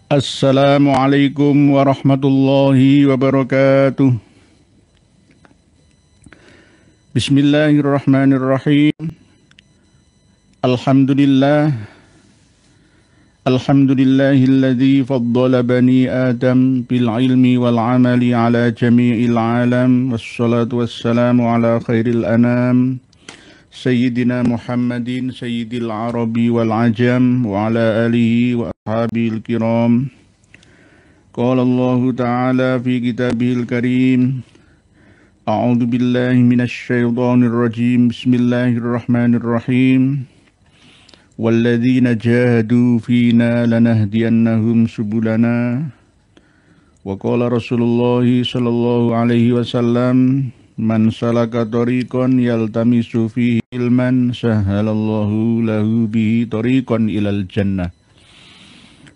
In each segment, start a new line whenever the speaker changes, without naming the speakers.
Assalamualaikum warahmatullahi wabarakatuh. Bismillahirrahmanirrahim. Alhamdulillah. Alhamdulillahilladzi faddala bani Adam bil ilmi wal amali ala jami'il alam. Wassalatu wassalamu ala khairil anam. Sayyidina Muhammadin Sayyidil Arabi wal Ajam wa ala alihi wa ashabil kiram. Qala Allah Ta'ala fi kitabihil karim. A'udzu billahi minasy syaithanir rajim. Bismillahirrahmanirrahim. Walladzina jahadu fina lanahdiyannahum subulana. Wa qala Rasulullah sallallahu alaihi wasallam, man salaka tariqan yaltamisu fihi ilman sahalallahu lahu bihi tariqan ilal jannah.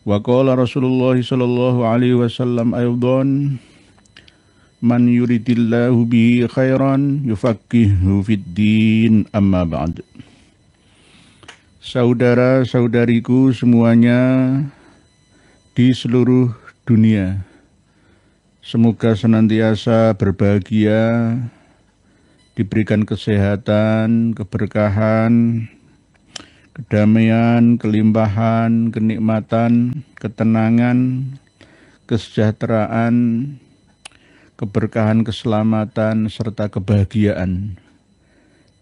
Wa qala Rasulullah sallallahu alaihi wasallam aidan, man yuridillahu bihi khairan yufaqihuhu fid din, amma ba'd. Saudara-saudariku semuanya di seluruh dunia, semoga senantiasa berbahagia, diberikan kesehatan, keberkahan, kedamaian, kelimpahan, kenikmatan, ketenangan, kesejahteraan, keberkahan, keselamatan, serta kebahagiaan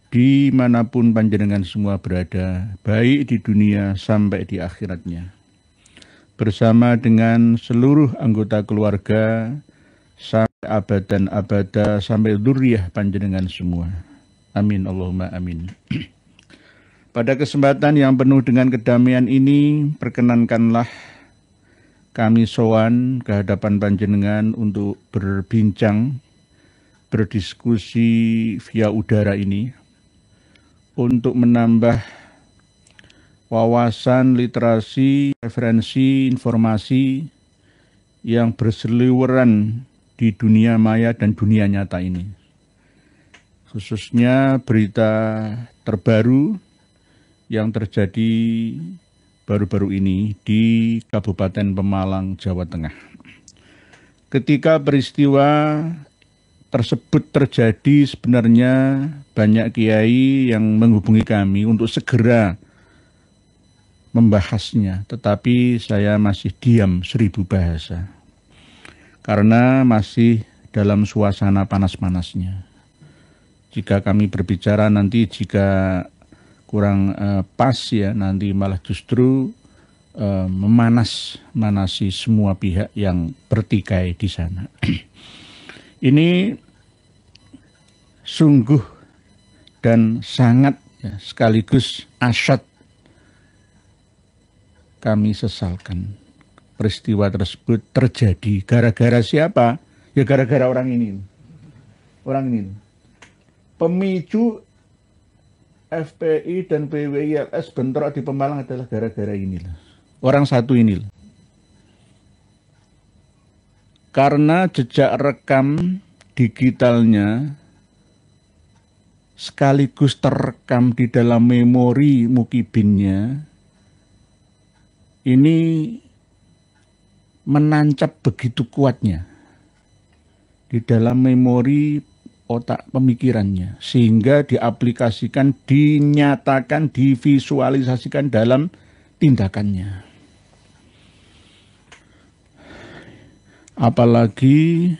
dimanapun panjenengan semua berada, baik di dunia sampai di akhiratnya, bersama dengan seluruh anggota keluarga, sampai abad dan abada, sampai dzurriyyah panjenengan semua. Amin Allahumma amin. Pada kesempatan yang penuh dengan kedamaian ini, perkenankanlah kami sowan ke hadapan panjenengan untuk berbincang, berdiskusi via udara ini, untuk menambah wawasan, literasi, referensi, informasi yang berseliweran di dunia maya dan dunia nyata ini. Khususnya berita terbaru yang terjadi baru-baru ini di Kabupaten Pemalang, Jawa Tengah. Ketika peristiwa tersebut terjadi, sebenarnya banyak kiai yang menghubungi kami untuk segera membahasnya, tetapi saya masih diam 1000 bahasa karena masih dalam suasana panas-panasnya. Jika kami berbicara nanti jika kurang pas ya, nanti malah justru manasi semua pihak yang bertikai di sana. Ini sungguh dan sangat ya, sekaligus asyad kami sesalkan. Peristiwa tersebut terjadi gara-gara siapa? Ya gara-gara orang ini. Orang ini. Pemicu FPI dan PWILS bentrok di Pemalang adalah gara-gara inilah. Orang satu inilah. Karena jejak rekam digitalnya sekaligus terekam di dalam memori mukibinnya, ini menancap begitu kuatnya di dalam memori otak pemikirannya, sehingga diaplikasikan, dinyatakan, divisualisasikan dalam tindakannya. Apalagi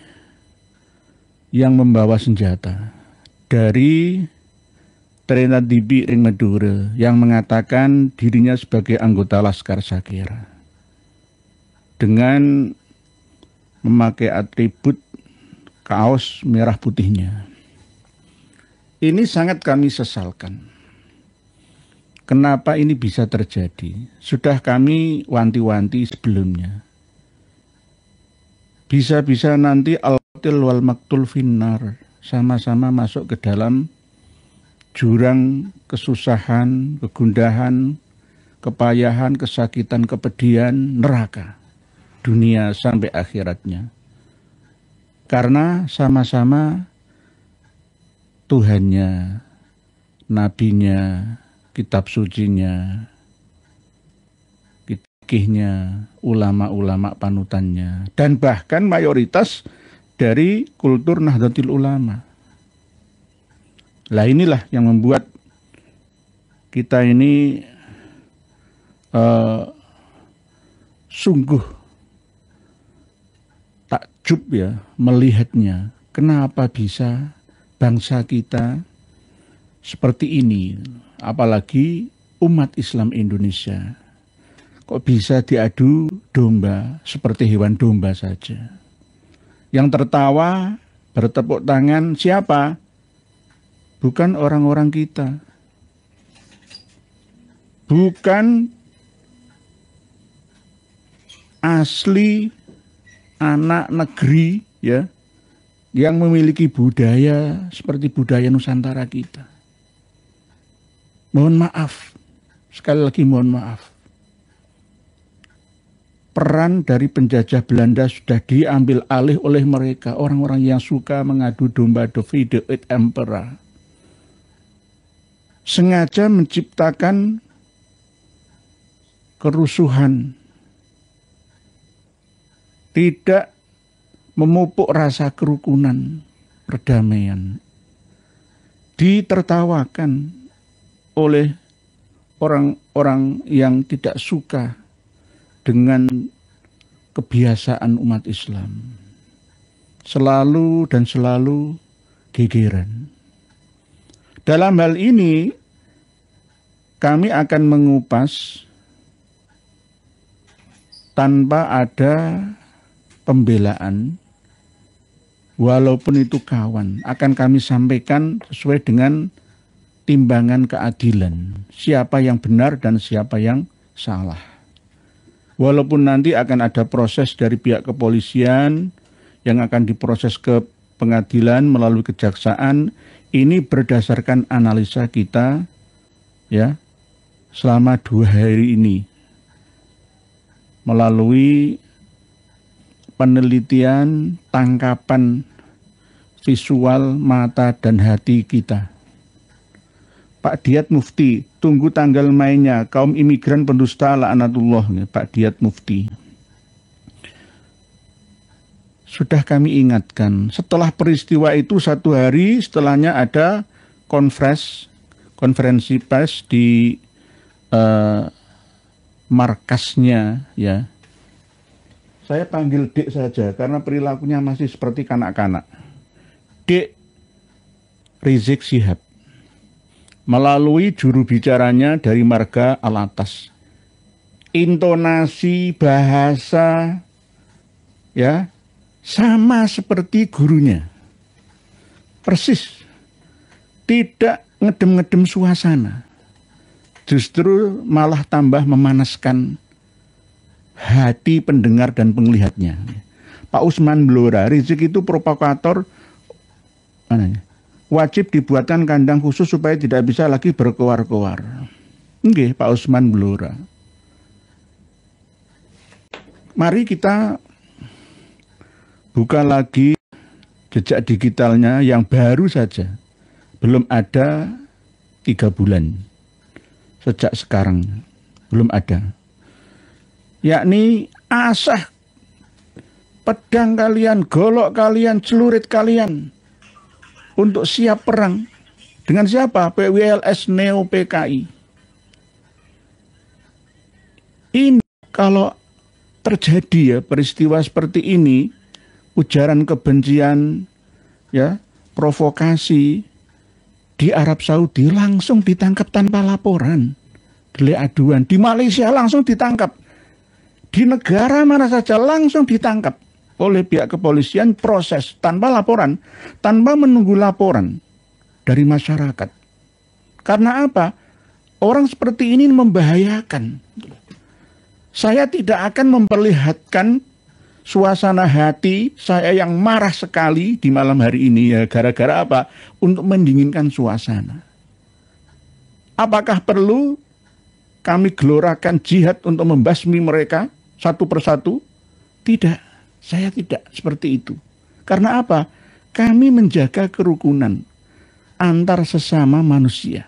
yang membawa senjata dari Trenadibi Ring Madura yang mengatakan dirinya sebagai anggota Laskar Sakera dengan memakai atribut kaos merah putihnya. Ini sangat kami sesalkan. Kenapa ini bisa terjadi? Sudah kami wanti-wanti sebelumnya. Bisa-bisa nanti al-qatil wal maktul finnar, sama-sama masuk ke dalam jurang kesusahan, kegundahan, kepayahan, kesakitan, kepedihan, neraka, dunia sampai akhiratnya. Karena sama-sama Tuhannya, nabinya, kitab sucinya, fikihnya, ulama-ulama panutannya, dan bahkan mayoritas dari kultur Nahdlatul Ulama. Lah inilah yang membuat kita ini sungguh takjub ya melihatnya. Kenapa bisa bangsa kita seperti ini, apalagi umat Islam Indonesia. Kok bisa diadu domba seperti hewan domba saja. Yang tertawa, bertepuk tangan siapa? Bukan orang-orang kita. Bukan asli anak negeri ya yang memiliki budaya seperti budaya Nusantara kita. Mohon maaf, sekali lagi mohon maaf. Peran dari penjajah Belanda sudah diambil alih oleh mereka, orang-orang yang suka mengadu domba, divide et impera. Sengaja menciptakan kerusuhan, tidak memupuk rasa kerukunan, perdamaian. Ditertawakan oleh orang-orang yang tidak suka dengan kebiasaan umat Islam. Selalu dan selalu gegeran. Dalam hal ini, kami akan mengupas tanpa ada pembelaan, walaupun itu kawan, akan kami sampaikan sesuai dengan timbangan keadilan. Siapa yang benar dan siapa yang salah. Walaupun nanti akan ada proses dari pihak kepolisian yang akan diproses ke pengadilan melalui kejaksaan, ini berdasarkan analisa kita ya selama 2 hari ini melalui penelitian tangkapan visual mata dan hati kita. Pak Diyat Mufti, tunggu tanggal mainnya, kaum imigran pendusta laknatullah, Pak Diyat Mufti. Sudah kami ingatkan, setelah peristiwa itu 1 hari setelahnya ada konferensi pers di markasnya ya. Saya panggil Dek saja karena perilakunya masih seperti kanak-kanak. Dek Rizik Syihab melalui juru bicaranya dari Marga Alatas. Intonasi bahasa ya sama seperti gurunya. Persis. Tidak ngedem-ngedem suasana. Justru malah tambah memanaskan hati pendengar dan penglihatnya. Pak Usman Blora, Rizik itu provokator, wajib dibuatkan kandang khusus supaya tidak bisa lagi berkoar-koar. Nggih, Pak Usman Blora. Mari kita buka lagi jejak digitalnya yang baru saja. Belum ada 3 bulan. Sejak sekarang. Belum ada. Yakni asah pedang kalian, golok kalian, celurit kalian untuk siap perang. Dengan siapa? PWLS Neo PKI. Ini kalau terjadi ya peristiwa seperti ini, ujaran kebencian, ya, provokasi di Arab Saudi langsung ditangkap tanpa laporan, delik aduan. Di Malaysia langsung ditangkap. Di negara mana saja langsung ditangkap oleh pihak kepolisian, proses tanpa laporan, tanpa menunggu laporan dari masyarakat. Karena apa? Orang seperti ini membahayakan. Saya tidak akan memperlihatkan suasana hati saya yang marah sekali di malam hari ini ya, gara-gara apa? Untuk mendinginkan suasana. Apakah perlu kami gelorakan jihad untuk membasmi mereka satu persatu? Tidak, saya tidak seperti itu. Karena apa? Kami menjaga kerukunan antar sesama manusia,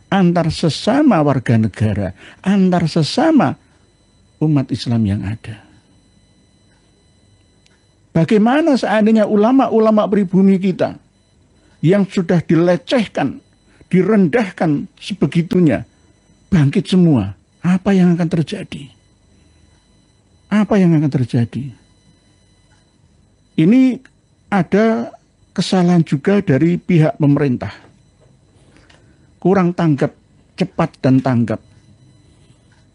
antar sesama warga negara, antar sesama umat Islam yang ada. Bagaimana seandainya ulama-ulama pribumi kita yang sudah dilecehkan, direndahkan sebegitunya, bangkit semua, apa yang akan terjadi? Apa yang akan terjadi? Ini ada kesalahan juga dari pihak pemerintah. Kurang tanggap, cepat dan tanggap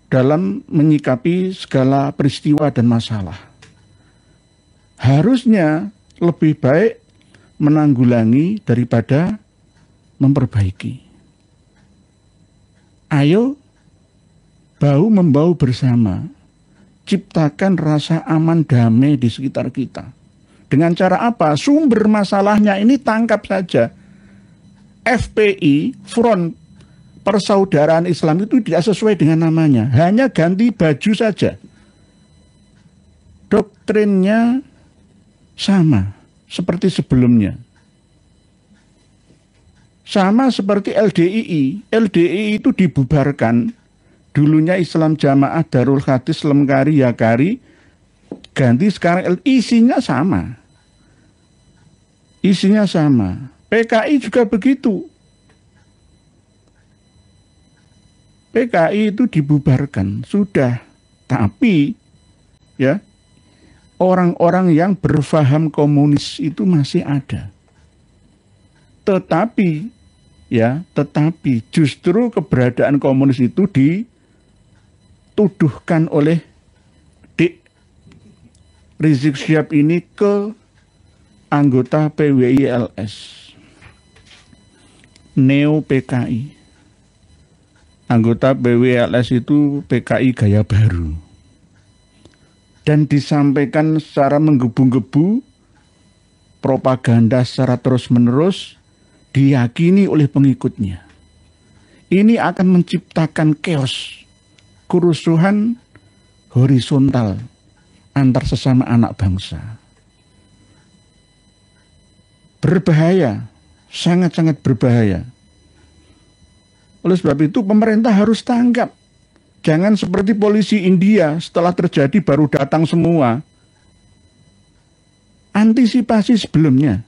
dalam menyikapi segala peristiwa dan masalah. Harusnya lebih baik menanggulangi daripada memperbaiki. Ayo bahu-membahu bersama, ciptakan rasa aman damai di sekitar kita. Dengan cara apa? Sumber masalahnya ini tangkap saja. FPI, Front Persaudaraan Islam, itu tidak sesuai dengan namanya. Hanya ganti baju saja. Doktrinnya sama seperti sebelumnya. Sama seperti LDII. LDII itu dibubarkan. Dulunya Islam Jamaah Darul Hadis Lemkari Yakari, ganti sekarang isinya sama. Isinya sama. PKI juga begitu. PKI itu dibubarkan, sudah. Tapi ya, orang-orang yang berfaham komunis itu masih ada. Tetapi justru keberadaan komunis itu dituduhkan oleh Dik Rizik Syihab ini ke anggota PWI-LS, Neo PKI. Anggota PWI-LS itu PKI gaya baru. Dan disampaikan secara menggebu-gebu, propaganda secara terus-menerus, diyakini oleh pengikutnya. Ini akan menciptakan chaos, kerusuhan horizontal antar sesama anak bangsa. Berbahaya, sangat-sangat berbahaya. Oleh sebab itu pemerintah harus tanggap. Jangan seperti polisi India, setelah terjadi baru datang semua. Antisipasi sebelumnya.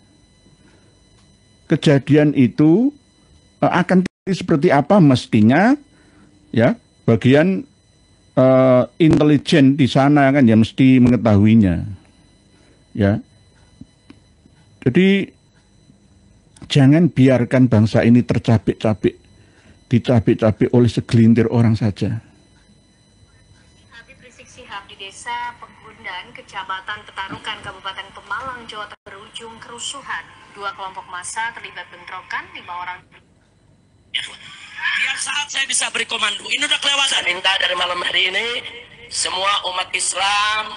Kejadian itu akan seperti apa mestinya, ya, bagian intelijen di sana kan ya mesti mengetahuinya. Ya. Jadi jangan biarkan bangsa ini tercabik-cabik, dicabik-cabik oleh segelintir orang saja.
Habib Rizik Syihab di Desa Pegundan, Kecamatan Petarukan, Kabupaten Pemalang, Jawa Tengah berujung kerusuhan. 2 kelompok massa terlibat bentrokan, 5 orang.
Biar saat saya bisa beri komando, ini udah kelewatan. Saya minta dari malam hari ini, semua umat Islam,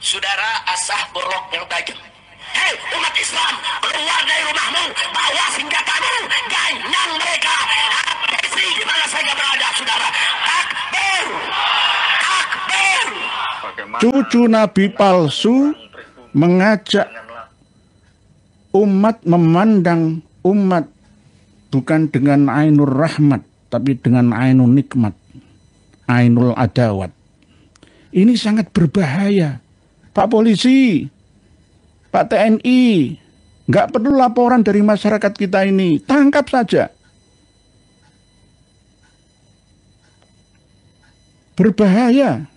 saudara asah borok yang tajam. Hei umat Islam, keluar dari rumahmu, bawa senjatamu, ganyang mereka. Habisi di mana saja berada, saudara. Takbir, takbir.
Cucu Nabi palsu mengajak umat memandang umat bukan dengan ainur rahmat, tapi dengan ainul nikmat, ainul adawat. Ini sangat berbahaya. Pak Polisi, Pak TNI, nggak perlu laporan dari masyarakat kita ini, tangkap saja. Berbahaya.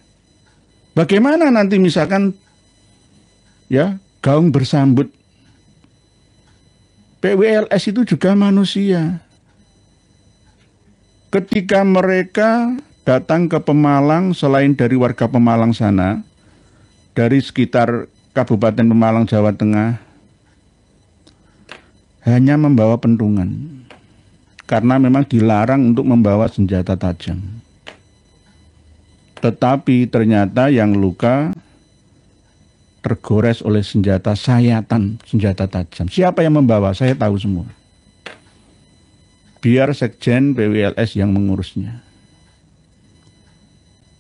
Bagaimana nanti misalkan ya gaung bersambut. PWLS itu juga manusia. Ketika mereka datang ke Pemalang, selain dari warga Pemalang sana, dari sekitar Kabupaten Pemalang, Jawa Tengah, hanya membawa pentungan. Karena memang dilarang untuk membawa senjata tajam. Tetapi ternyata yang luka tergores oleh senjata sayatan, senjata tajam. Siapa yang membawa? Saya tahu semua. Biar Sekjen PWLS yang mengurusnya.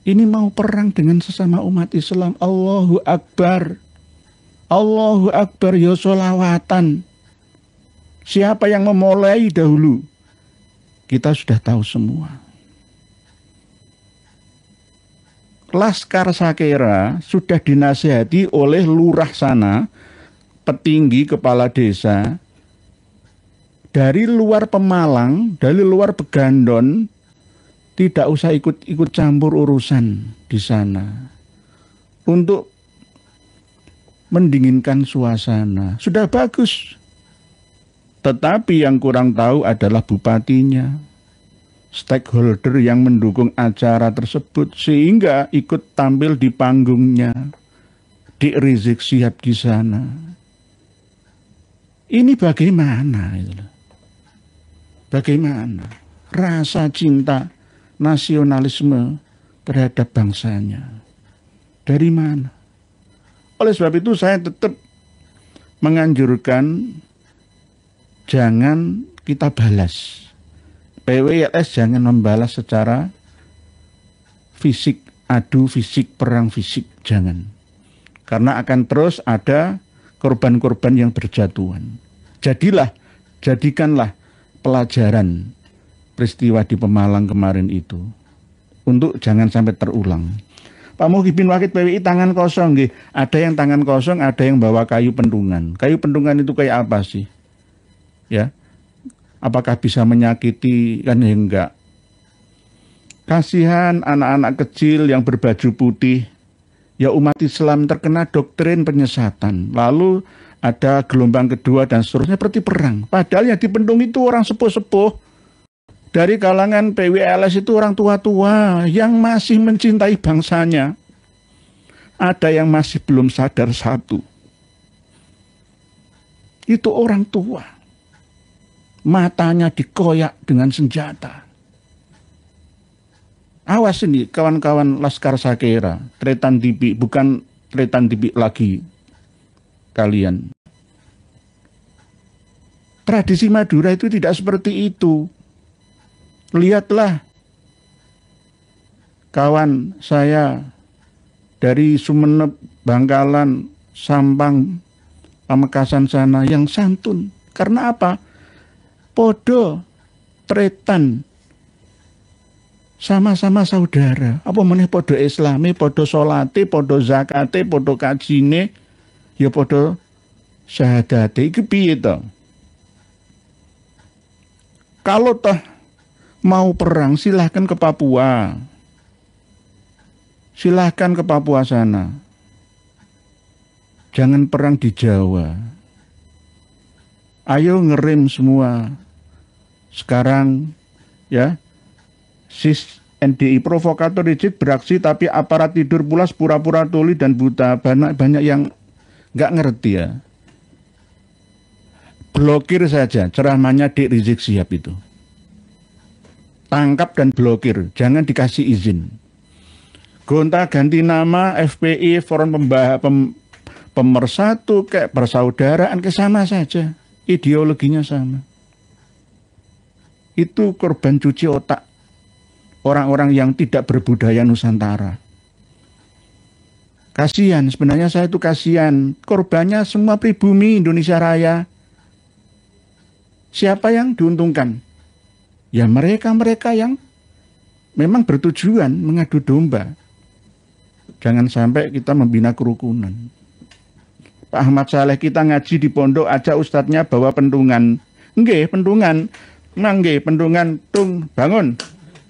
Ini mau perang dengan sesama umat Islam. Allahu Akbar. Allahu Akbar, ya sholawatan. Siapa yang memulai dahulu? Kita sudah tahu semua. Laskar Sakera sudah dinasihati oleh lurah sana, petinggi kepala desa, dari luar Pemalang, dari luar Begandon, tidak usah ikut campur urusan di sana. Untuk mendinginkan suasana. Sudah bagus. Tetapi yang kurang tahu adalah bupatinya, stakeholder yang mendukung acara tersebut, sehingga ikut tampil di panggungnya, di Rizik Syihab di sana. Ini bagaimana? Bagaimana rasa cinta nasionalisme terhadap bangsanya? Dari mana? Oleh sebab itu saya tetap menganjurkan jangan kita balas. PWLS jangan membalas secara fisik, adu fisik, perang fisik, jangan. Karena akan terus ada korban-korban yang berjatuhan. Jadikanlah pelajaran peristiwa di Pemalang kemarin itu untuk jangan sampai terulang. Pak Muhyiddin Wakid PWI tangan kosong, nggih. Ada yang tangan kosong, ada yang bawa kayu pendungan. Kayu pendungan itu kayak apa sih? Ya, apakah bisa menyakiti? Kan ya enggak. Kasihan anak-anak kecil yang berbaju putih. Ya, umat Islam terkena doktrin penyesatan. Lalu ada gelombang kedua dan seterusnya seperti perang. Padahal yang dipendung itu orang sepuh-sepuh. Dari kalangan PWLS itu orang tua-tua yang masih mencintai bangsanya. Ada yang masih belum sadar satu. Itu orang tua. Matanya dikoyak dengan senjata. Awas ini kawan-kawan Laskar Sakera, Tretan Tipi, bukan Tretan Tipi lagi kalian. Tradisi Madura itu tidak seperti itu. Lihatlah kawan saya dari Sumeneb, Bangkalan, Sampang, Pamekasan sana yang santun. Karena apa? Podo, Tretan, sama-sama saudara. Apa meneh podo Islami, podo solate, podo zakate, podo kajine, ya podo syahadate. Iki piye to? Kalau toh mau perang, silahkan ke Papua. Silahkan ke Papua sana. Jangan perang di Jawa. Ayo ngerem semua. Sekarang ya, sis NDI provokator rigid beraksi, tapi aparat tidur pulas pura-pura tuli dan buta. Banyak yang nggak ngerti ya. Blokir saja ceramahnya Dik Rizik Syihab itu. Tangkap dan blokir, jangan dikasih izin. Gonta ganti nama FPI, Forum Pemersatu, kayak persaudaraan, ke sama saja. Ideologinya sama. Itu korban cuci otak orang-orang yang tidak berbudaya Nusantara. Kasihan, sebenarnya saya itu kasihan. Korbannya semua pribumi Indonesia Raya. Siapa yang diuntungkan? Ya mereka-mereka yang memang bertujuan mengadu domba. Jangan sampai kita membina kerukunan. Pak Ahmad Saleh kita ngaji di pondok, aja ustadznya bawa pendungan. Nggih, pendungan. Nggih, pendungan, tung, bangun.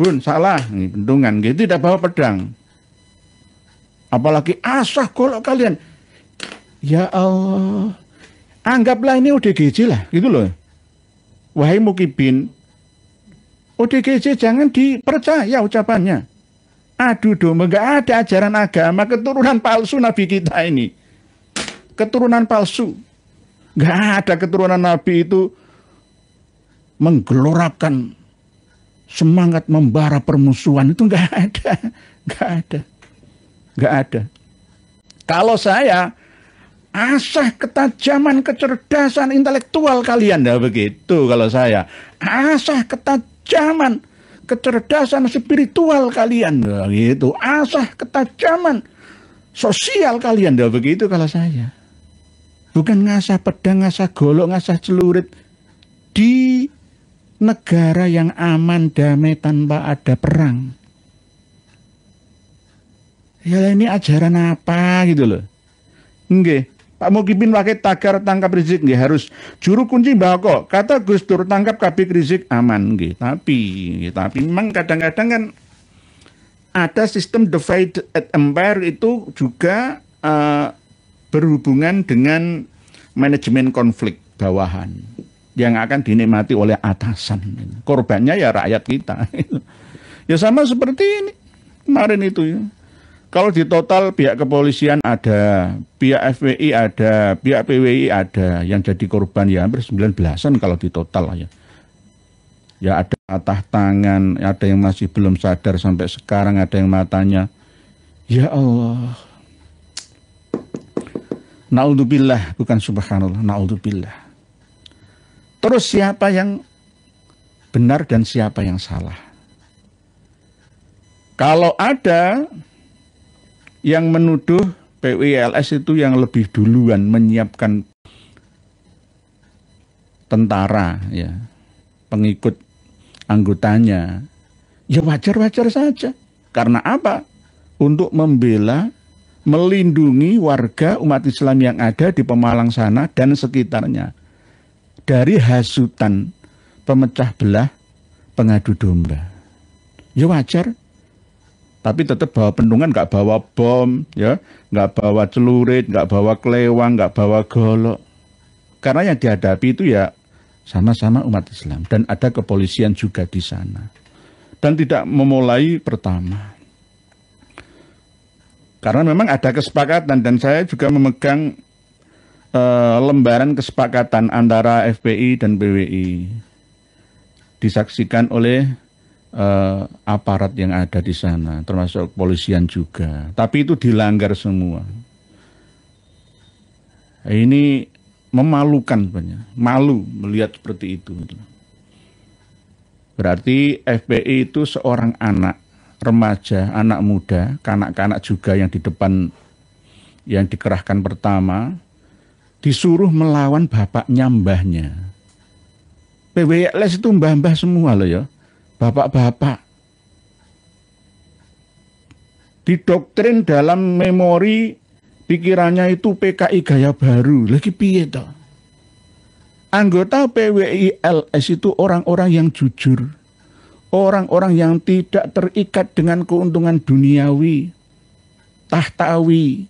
Bun, salah. Nih, pendungan, nggih, tidak bawa pedang. Apalagi asah golok kalian. Ya Allah. Anggaplah ini ODGJ lah, gitu loh. Wahai Muhyiddin, ODGJ jangan dipercaya ucapannya. Aduh domba, nggak ada ajaran agama, keturunan palsu Nabi kita ini. Keturunan palsu. Nggak ada keturunan Nabi itu menggelorapkan semangat membara permusuhan. Itu nggak ada. Nggak ada. Nggak ada. Kalau saya asah ketajaman, kecerdasan intelektual kalian, dah begitu kalau saya. Asah ketajaman, kecerdasan spiritual kalian, dah gitu. Asah ketajaman sosial kalian, dah begitu kalau saya. Bukan ngasah pedang, ngasah golok, ngasah celurit. Di negara yang aman, damai, tanpa ada perang. Ya ini ajaran apa gitu loh. Nggih, Pak Mukibin pakai tagar tangkap Rizik nggih harus juru kunci mbako. Kata Gus Dur tangkap kabeh Rizik aman nggih. Tapi memang kadang-kadang kan ada sistem divide and empire itu juga berhubungan dengan manajemen konflik bawahan yang akan dinikmati oleh atasan. Korbannya ya rakyat kita. Ya sama seperti ini kemarin itu ya. Kalau di total pihak kepolisian ada, pihak FPI ada, pihak PWI ada, yang jadi korban ya hampir 19-an kalau di total ya. Ya ada patah tangan, ada yang masih belum sadar sampai sekarang, ada yang matanya. Ya Allah. Na'udzubillah, bukan subhanallah, na'udzubillah. Terus siapa yang benar dan siapa yang salah? Kalau ada yang menuduh PWLS itu yang lebih duluan menyiapkan tentara, ya, pengikut anggotanya, ya wajar-wajar saja. Karena apa? Untuk membela, melindungi warga umat Islam yang ada di Pemalang sana dan sekitarnya dari hasutan pemecah belah, pengadu domba. Ya wajar. Tapi tetap bawa pendungan, nggak bawa bom, ya, nggak bawa celurit, nggak bawa kelewang, nggak bawa golok. Karena yang dihadapi itu ya sama-sama umat Islam dan ada kepolisian juga di sana. Dan tidak memulai pertama. Karena memang ada kesepakatan dan saya juga memegang lembaran kesepakatan antara FPI dan PWI. Disaksikan oleh aparat yang ada di sana, termasuk kepolisian juga. Tapi itu dilanggar semua. Ini memalukan sebenarnya. Malu melihat seperti itu. Berarti FPI itu seorang anak, remaja, anak muda, kanak-kanak juga yang di depan, yang dikerahkan pertama, disuruh melawan bapaknya, mbahnya. PWLS itu mbah-mbah semua loh ya. Bapak-bapak didoktrin dalam memori pikirannya itu PKI gaya baru. Lagi piye toh? Anggota PWILS itu orang-orang yang jujur, orang-orang yang tidak terikat dengan keuntungan duniawi, tahtawi,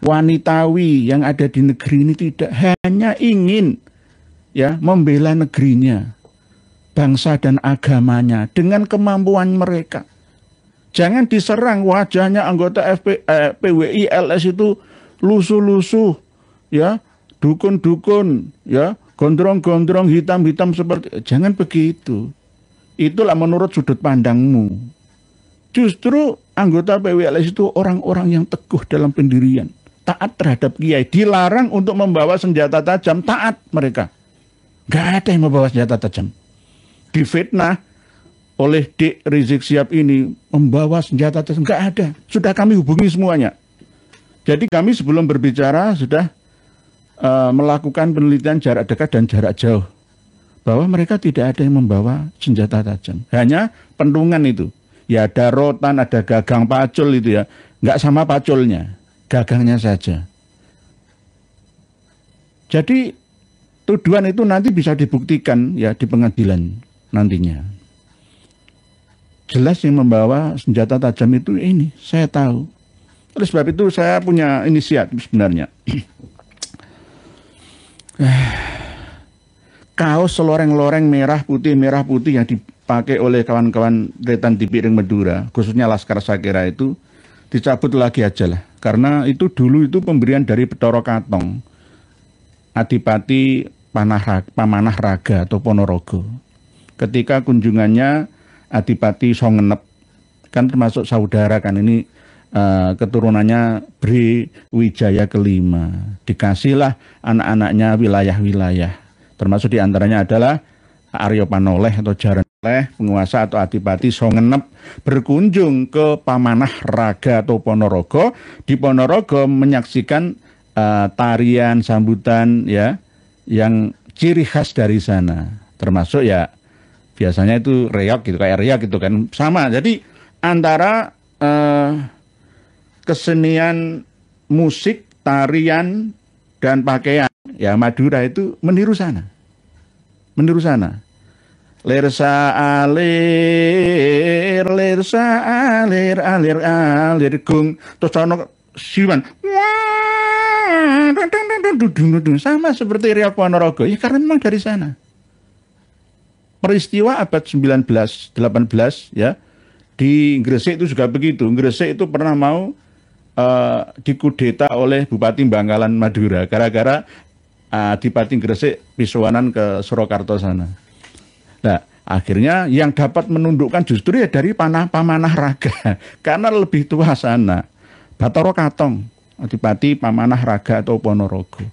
wanitawi yang ada di negeri ini, tidak hanya ingin ya membela negerinya, bangsa dan agamanya dengan kemampuan mereka. Jangan diserang wajahnya anggota PWILS itu lusuh-lusuh, ya, dukun-dukun, ya, gondrong-gondrong hitam-hitam seperti. Jangan begitu. Itulah menurut sudut pandangmu. Justru anggota PWILS itu orang-orang yang teguh dalam pendirian, taat terhadap kiai, dilarang untuk membawa senjata tajam, taat mereka. Gak ada yang membawa senjata tajam. Difitnah oleh Dik Rizik Syihab ini membawa senjata tajam, nggak ada. Sudah kami hubungi semuanya. Jadi kami sebelum berbicara sudah melakukan penelitian jarak dekat dan jarak jauh bahwa mereka tidak ada yang membawa senjata tajam. Hanya pentungan itu. Ya ada rotan, ada gagang pacul itu ya. Nggak sama paculnya, gagangnya saja. Jadi tuduhan itu nanti bisa dibuktikan ya di pengadilan nantinya. Jelas yang membawa senjata tajam itu ini, saya tahu. Oleh sebab itu saya punya inisiatif sebenarnya. Kaos seloreng-loreng merah putih yang dipakai oleh kawan-kawan Retan di Piring Madura, khususnya Laskar Sakera itu dicabut lagi aja lah. Karena itu dulu itu pemberian dari Bathara Katong, Adipati Pamanah Raga atau Ponorogo. Ketika kunjungannya Adipati Songenep, kan termasuk saudara kan ini keturunannya Bri Wijaya kelima. Dikasihlah anak-anaknya wilayah-wilayah. Termasuk diantaranya adalah Aryo Panoleh atau Jaranoleh, penguasa atau Adipati Songenep berkunjung ke Pamanah Raga atau Ponorogo. Di Ponorogo menyaksikan tarian sambutan ya yang ciri khas dari sana. Termasuk ya biasanya itu reog gitu, kayak reog gitu kan, sama. Jadi antara kesenian musik, tarian, dan pakaian. Ya, Madura itu meniru sana. Meniru sana. Lersa alir, alir, alir, gung. Terus ono siwan. Sama seperti Riau Ponorogo. Ya karena memang dari sana. Peristiwa abad 19, 18 ya. Di Gresik itu juga begitu. Gresik itu pernah mau dikudeta oleh Bupati Bangkalan Madura. Gara-gara Adipati Gresik pisuanan ke Surakarta sana. Nah, akhirnya yang dapat menundukkan justru ya dari Pamanah Raga. Karena lebih tua sana. Bathara Katong, Adipati Pamanah Raga atau Ponorogo.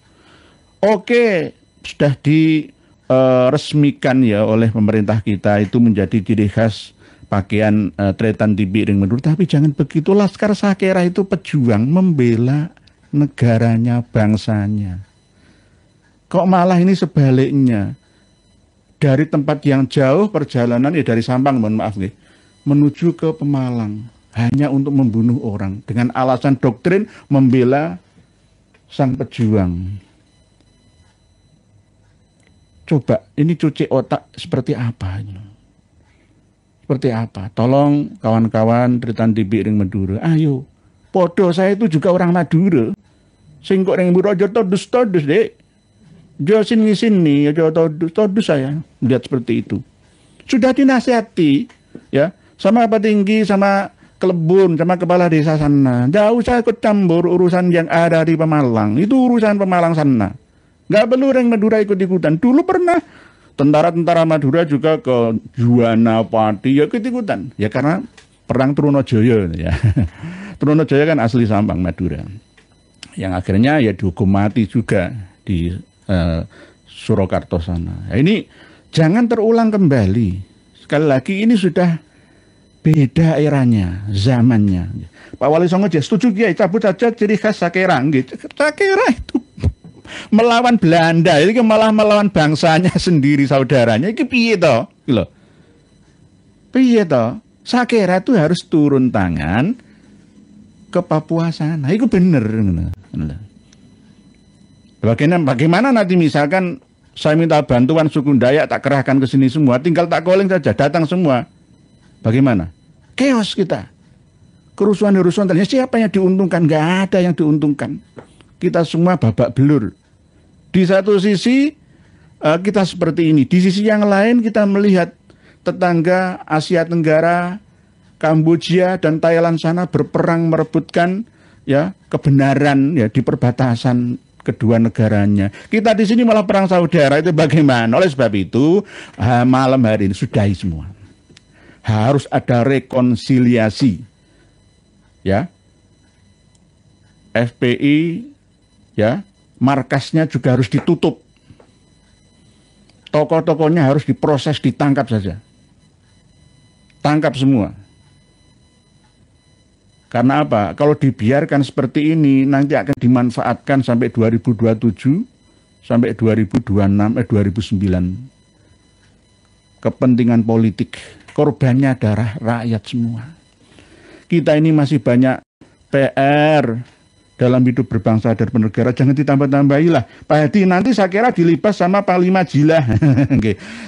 Oke, sudah diresmikan ya oleh pemerintah kita itu menjadi ciri khas pakaian tretan tibi ring Madura. Tapi jangan begitu, Laskar Sakera itu pejuang membela negaranya, bangsanya. Kok malah ini sebaliknya? Dari tempat yang jauh perjalanan ya dari Sampang, mohon maaf nih, menuju ke Pemalang hanya untuk membunuh orang dengan alasan doktrin membela sang pejuang. Coba ini cuci otak seperti apa ini? Seperti apa? Tolong kawan-kawan tretan tibi ring Madura, ayo. Podo saya itu juga orang Madura. Sing kok ring Madura aja todus dek. Jo sini ya todus saya lihat seperti itu. Sudah dinasihati ya sama Pak Tinggi, sama Kelebun, sama kepala desa sana. Jauh saya ikut campur urusan yang ada di Pemalang. Itu urusan Pemalang sana. Nggak perlu ring Madura ikut-ikutan. Dulu pernah tentara-tentara Madura juga ke Juwana Pati ya ikut-ikutan. Ya karena perang Trunojoyo ya. Trunojoyo kan asli Sampang Madura. Yang akhirnya ya dihukum mati juga di Surakarta sana. Nah, ini jangan terulang kembali. Sekali lagi ini sudah beda eranya, zamannya. Pak Wali Songo dia setuju Kiai, cabut saja ciri khas Sakera. Sakera itu melawan Belanda, ini malah melawan bangsanya sendiri, saudaranya. Ini piye toh? Gitu. Piye toh? Sakera itu harus turun tangan ke Papua sana. Itu bener. Bagaimana nanti misalkan saya minta bantuan suku Dayak, tak kerahkan ke sini semua, tinggal tak calling saja, datang semua. Bagaimana? Chaos kita. Kerusuhan-kerusuhan ternyata siapa yang diuntungkan? Nggak ada yang diuntungkan. Kita semua babak belur. Di satu sisi kita seperti ini, di sisi yang lain kita melihat tetangga Asia Tenggara, Kamboja dan Thailand sana berperang merebutkan ya kebenaran ya di perbatasan kedua negaranya. Kita di sini malah perang saudara, itu bagaimana? Oleh sebab itu malam hari ini sudahi semua. Harus ada rekonsiliasi. Ya. FPI ya, markasnya juga harus ditutup. Tokoh-tokohnya harus diproses, ditangkap saja. Tangkap semua. Karena apa? Kalau dibiarkan seperti ini, nanti akan dimanfaatkan sampai 2027, sampai 2026, 2009. Kepentingan politik. Korbannya darah rakyat semua. Kita ini masih banyak PR dalam hidup berbangsa dan bernegara, jangan ditambah-tambahi lah. Pak Hadi nanti saya kira dilibas sama Panglima Jila.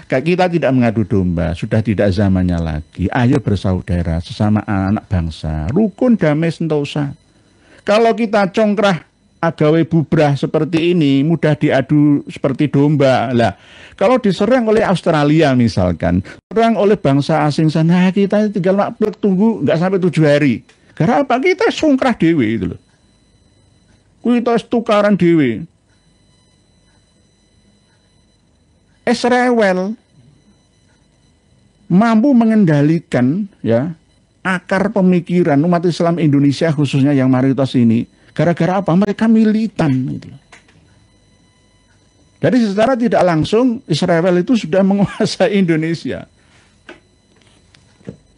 Kita tidak mengadu domba, sudah tidak zamannya lagi. Ayo bersaudara sesama anak bangsa, rukun damai sentosa. Kalau kita congkrah agawe bubrah seperti ini, mudah diadu seperti domba lah. Kalau diserang oleh Australia misalkan, serang oleh bangsa asing sana, kita tinggal tunggu nggak sampai 7 hari. Karena apa? Kita songkrah dewe itu loh. Kita tukaran dewe. Rewel mampu mengendalikan ya akar pemikiran umat Islam Indonesia khususnya yang mayoritas ini. Gara-gara apa? Mereka militan. Gitu. Jadi secara tidak langsung Israel itu sudah menguasai Indonesia.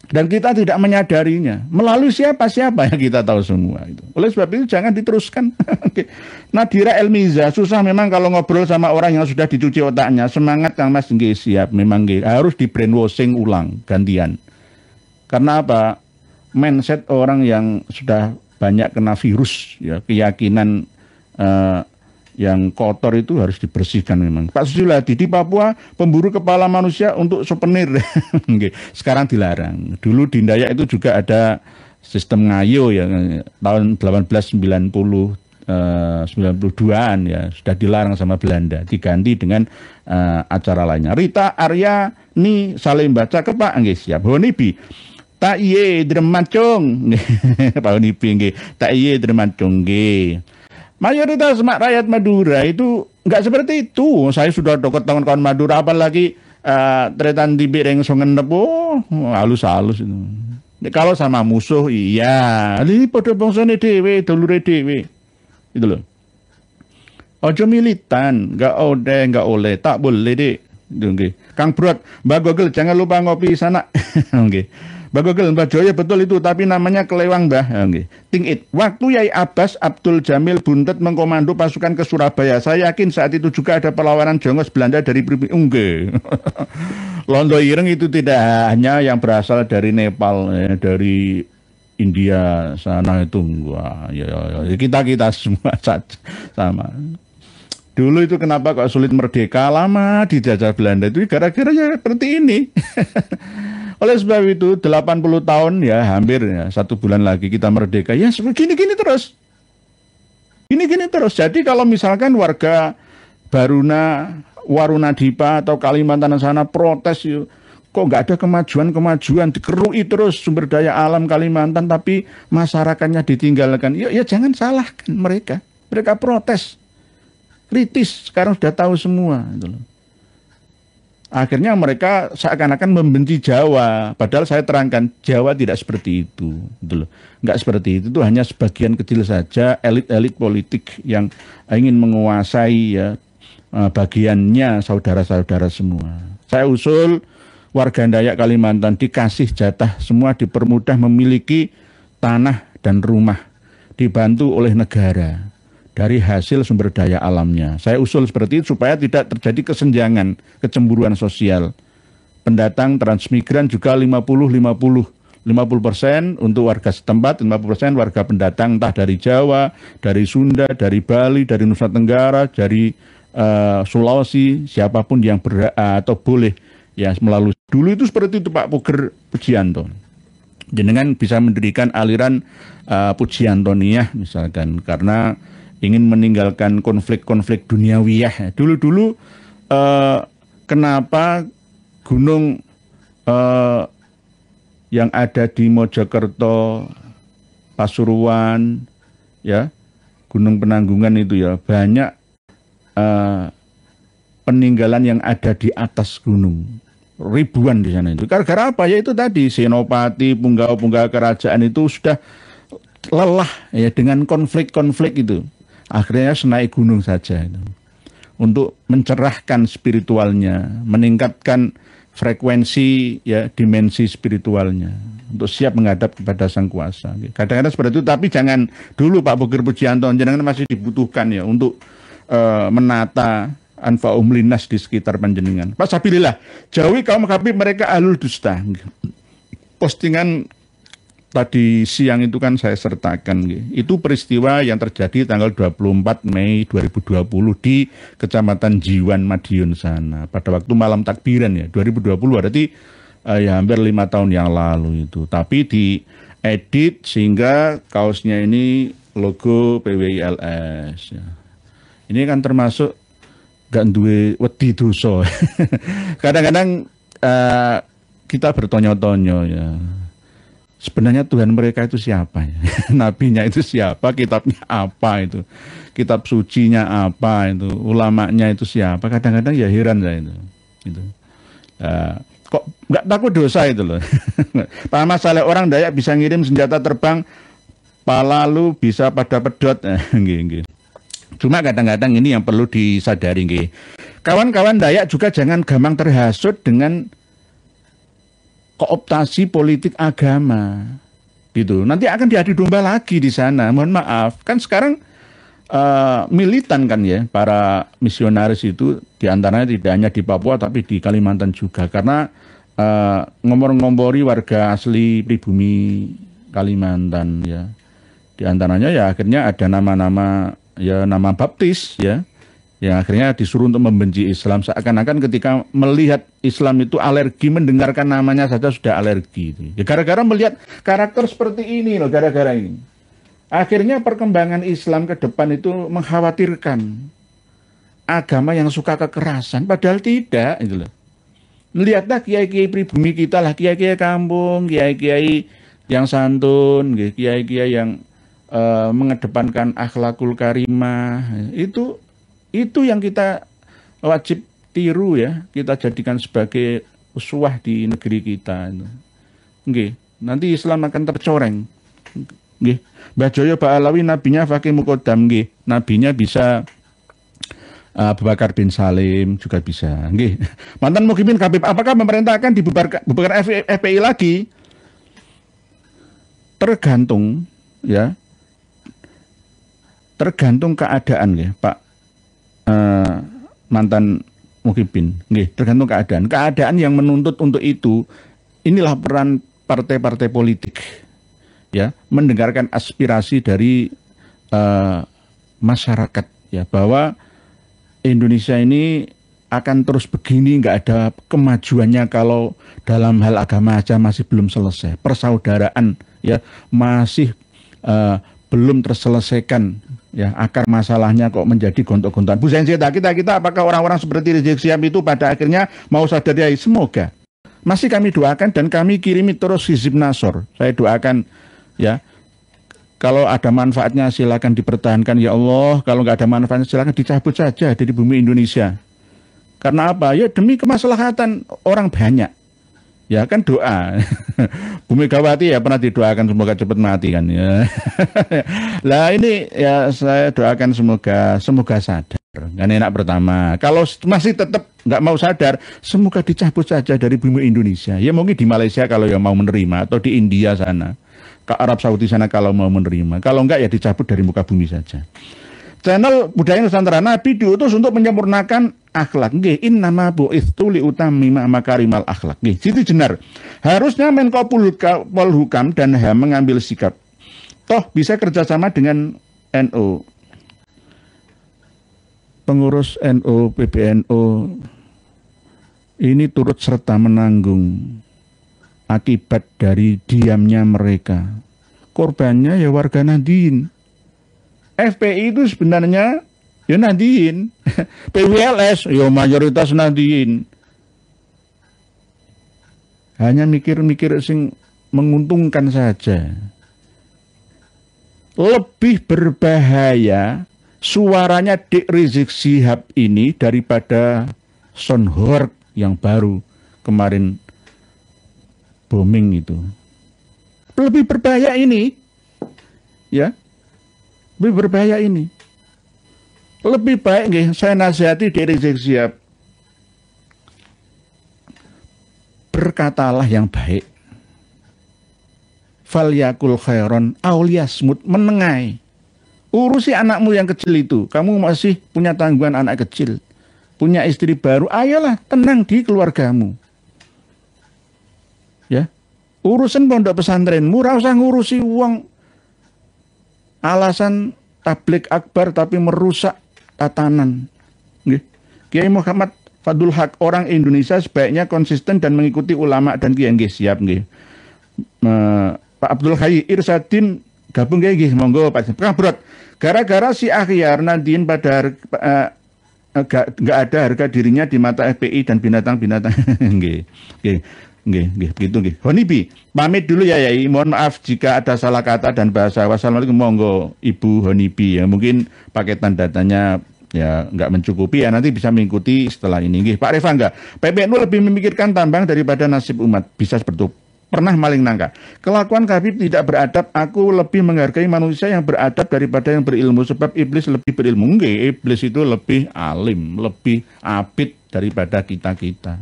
Dan kita tidak menyadarinya. Melalui siapa-siapa yang kita tahu semua. Itu. Oleh sebab itu jangan diteruskan. Nadira Elmiza, susah memang kalau ngobrol sama orang yang sudah dicuci otaknya. Semangat Kang Mas, nggih siap. Memang nggih, harus di brainwashing ulang, gantian. Karena apa? Mindset orang yang sudah banyak kena virus, ya keyakinan yang kotor itu harus dibersihkan memang. Pak Susiladi, di Papua pemburu kepala manusia untuk souvenir sekarang dilarang. Dulu di Dayak itu juga ada sistem ngayo ya, tahun 1892-an ya, sudah dilarang sama Belanda, diganti dengan acara lainnya. Rita Arya ni saling baca ke Pak nggih, siap. Honibi tak iye dremacung. Pak Honibi nggih, tak iye dremacung nggih. Mayoritas rakyat Madura itu nggak seperti itu. Saya sudah dekat kawan-kawan Madura, apalagi tretan tibik yang songen nepo, halus-halus itu. Kalau sama musuh, iya, ini pada bangsane dewe, dulure dewe, itu loh. Ojo militan, nggak oleh, tak boleh deh. Oke. Kang Brot, Mbak Gogel, jangan lupa ngopi sana. Oke. Mbak Gogel, Mbak Joya betul itu, tapi namanya kelewang Mbah. Oke. Think it. Waktu Yai Abbas Abdul Jamil Buntet mengkomando pasukan ke Surabaya, saya yakin saat itu juga ada perlawanan Jongos Belanda dari Oke. Londo Ireng itu tidak hanya yang berasal dari Nepal, dari India sana itu. Wah, ya, kita semua sama. Dulu itu kenapa kok sulit merdeka, lama dijajah Belanda itu gara-gara ya seperti ini. Oleh sebab itu 80 tahun ya, hampir ya, 1 bulan lagi kita merdeka. Ya gini-gini terus. Gini-gini terus. Jadi kalau misalkan warga Baruna, Warunadipa atau Kalimantan sana protes, kok nggak ada kemajuan, dikerui terus sumber daya alam Kalimantan, tapi masyarakatnya ditinggalkan. Ya jangan salahkan mereka. Mereka protes. Kritis, sekarang sudah tahu semua. Gitu loh. Akhirnya mereka seakan-akan membenci Jawa, padahal saya terangkan Jawa tidak seperti itu, gitu loh. Nggak seperti itu hanya sebagian kecil saja elit-elit politik yang ingin menguasai ya bagiannya saudara-saudara semua. Saya usul warga Dayak Kalimantan dikasih jatah semua, dipermudah memiliki tanah dan rumah, dibantu oleh negara dari hasil sumber daya alamnya. Saya usul seperti itu supaya tidak terjadi kesenjangan, kecemburuan sosial. Pendatang transmigran juga 50% untuk warga setempat, 50% warga pendatang entah dari Jawa, dari Sunda, dari Bali, dari Nusa Tenggara, dari Sulawesi, siapapun yang atau boleh ya melalui. Dulu itu seperti itu Pak Puger Pujianto. Jenengan bisa mendirikan aliran Pujiantoniyah misalkan, karena ingin meninggalkan konflik-konflik duniawiyah. Dulu-dulu kenapa gunung yang ada di Mojokerto, Pasuruan, ya, Gunung Penanggungan itu ya, banyak peninggalan yang ada di atas gunung. Ribuan di sana itu. Gara-gara apa? Ya itu tadi, senopati, punggawa-punggawa kerajaan itu sudah lelah ya dengan konflik-konflik itu. Akhirnya naik gunung saja itu. Untuk mencerahkan spiritualnya, meningkatkan frekuensi ya dimensi spiritualnya, untuk siap menghadap kepada Sang Kuasa. Kadang-kadang seperti itu, tapi jangan dulu Pak Puger Pujianto, jangan masih dibutuhkan ya untuk menata anfa'um linnas di sekitar panjenengan. Pak Sabilillah, jauhi kaum Habib mereka ahlul dusta. Postingan tadi siang itu kan saya sertakan. Itu peristiwa yang terjadi tanggal 24 Mei 2020 di Kecamatan Jiwan, Madiun sana. Pada waktu malam takbiran ya, 2020 berarti ya hampir 5 tahun yang lalu itu. Tapi diedit sehingga kaosnya ini logo PWILS. Ya. Ini kan termasuk gak duwe wedi dosa. Kadang-kadang kita bertonyo-tonyo ya. Sebenarnya Tuhan mereka itu siapa ya? Nabinya itu siapa? Kitabnya apa itu? Kitab sucinya apa itu? Ulamanya itu siapa? Kadang-kadang ya heran saya itu. Kok nggak takut dosa itu loh? Pak masalah orang Dayak bisa ngirim senjata terbang, palalu bisa pada pedot. Cuma kadang-kadang ini yang perlu disadari. Kawan-kawan Dayak juga jangan gampang terhasut dengan kooptasi politik agama gitu. Nanti akan diadu domba lagi di sana. Mohon maaf, kan sekarang militan kan ya para misionaris itu, diantaranya tidak hanya di Papua tapi di Kalimantan juga, karena ngompor-ngompori warga asli pribumi Kalimantan ya. Di antaranya ya akhirnya ada nama-nama ya nama baptis ya yang akhirnya disuruh untuk membenci Islam, seakan-akan ketika melihat Islam itu alergi, mendengarkan namanya saja sudah alergi. Ya gara-gara melihat karakter seperti ini loh, gara-gara ini. Akhirnya perkembangan Islam ke depan itu mengkhawatirkan agama yang suka kekerasan, padahal tidak itu loh. Lihatlah kiai-kiai pribumi kita lah, kiai-kiai kampung, kiai-kiai yang santun, kiai-kiai yang mengedepankan akhlakul karimah, itu yang kita wajib tiru ya, kita jadikan sebagai uswah di negeri kita. Nggih, nanti Islam akan tercoreng. Nggih, Mbah Joyo Ba'alawi nabinya Fakih Mukodam, nggih, nabinya bisa Abu Bakar bin Salim juga bisa. Nggih. Mantan Muhyiddin Habib, apakah pemerintah akan dibubarkan FPI lagi? Tergantung ya. Tergantung keadaan ya, Pak mantan Muhyiddin. Nggih, tergantung keadaan. Keadaan yang menuntut untuk itu, inilah peran partai-partai politik. Ya, mendengarkan aspirasi dari masyarakat ya, bahwa Indonesia ini akan terus begini, nggak ada kemajuannya kalau dalam hal agama aja masih belum selesai. Persaudaraan ya masih belum terselesaikan ya, akar masalahnya kok menjadi gontok-gontokan. Bu Zenzeta, kita apakah orang-orang seperti Rizik Syihab itu pada akhirnya mau sadar ya? Semoga. Masih kami doakan dan kami kirimi terus Hizib Nasor. Saya doakan ya, kalau ada manfaatnya silakan dipertahankan ya Allah, kalau nggak ada manfaatnya silakan dicabut saja dari bumi Indonesia. Karena apa? Ya demi kemaslahatan orang banyak. Ya kan doa. Bu Megawati ya pernah didoakan semoga cepat mati kan ya. Lah ini ya saya doakan semoga sadar. Kan enak pertama. Kalau masih tetap nggak mau sadar, semoga dicabut saja dari bumi Indonesia. Ya mungkin di Malaysia kalau yang mau menerima, atau di India sana, ke Arab Saudi sana kalau mau menerima. Kalau enggak ya dicabut dari muka bumi saja. Channel Budaya Nusantara, Nabi diutus untuk menyempurnakan akhlak. Nggih, innama bu'itsu liutammima makarimal akhlak. Nggih, Siti Jenar. Harusnya Menko Polhukam dan HAM mengambil sikap. Toh bisa kerjasama dengan NU. Pengurus NU, PBNU ini turut serta menanggung akibat dari diamnya mereka. Korbannya ya warga Nahdien. FPI itu sebenarnya ya Nahdien. PWLS ya mayoritas Nahdien. Hanya mikir-mikir sing menguntungkan saja. Lebih berbahaya suaranya Dik Rizik Syihab ini daripada Son Hoerk yang baru kemarin booming itu. Lebih berbahaya ini. Ya. Lebih berbahaya ini. Lebih baik nggih saya nasihati Dik Rizik Syihab. Berkatalah yang baik. Falyakul khairon auliyasmut, menengai. Urusi anakmu yang kecil itu. Kamu masih punya tanggungan anak kecil. Punya istri baru. Ayolah tenang di keluargamu. Ya. Urusan pondok pesantrenmu, ora usah ngurusi uang. Alasan tablik akbar tapi merusak tatanan. Nggih. Kiai Muhammad Fadul Haq, orang Indonesia sebaiknya konsisten dan mengikuti ulama dan kiai. Nggih, siap nggih. Pak Abdul Hayy Irsadin gabung nggih, monggo Pak. Kabrot. Gara-gara si Akhyar Nahdien pada nggak ada harga dirinya di mata FPI dan binatang-binatang. Nggih. Nggih. Nggih, begitu nggih. Honibi, pamit dulu ya Yai. Mohon maaf jika ada salah kata dan bahasa. Wassalamualaikum, monggo Ibu Honibi ya. Mungkin paketan datanya ya nggak mencukupi ya, nanti bisa mengikuti setelah ini. Nggih, Pak Revangga, PBNU lebih memikirkan tambang daripada nasib umat. Bisa seperti itu. Pernah maling nangka. Kelakuan Habib tidak beradab. Aku lebih menghargai manusia yang beradab daripada yang berilmu. Sebab iblis lebih berilmu. Nggih, iblis itu lebih alim, lebih abid daripada kita-kita.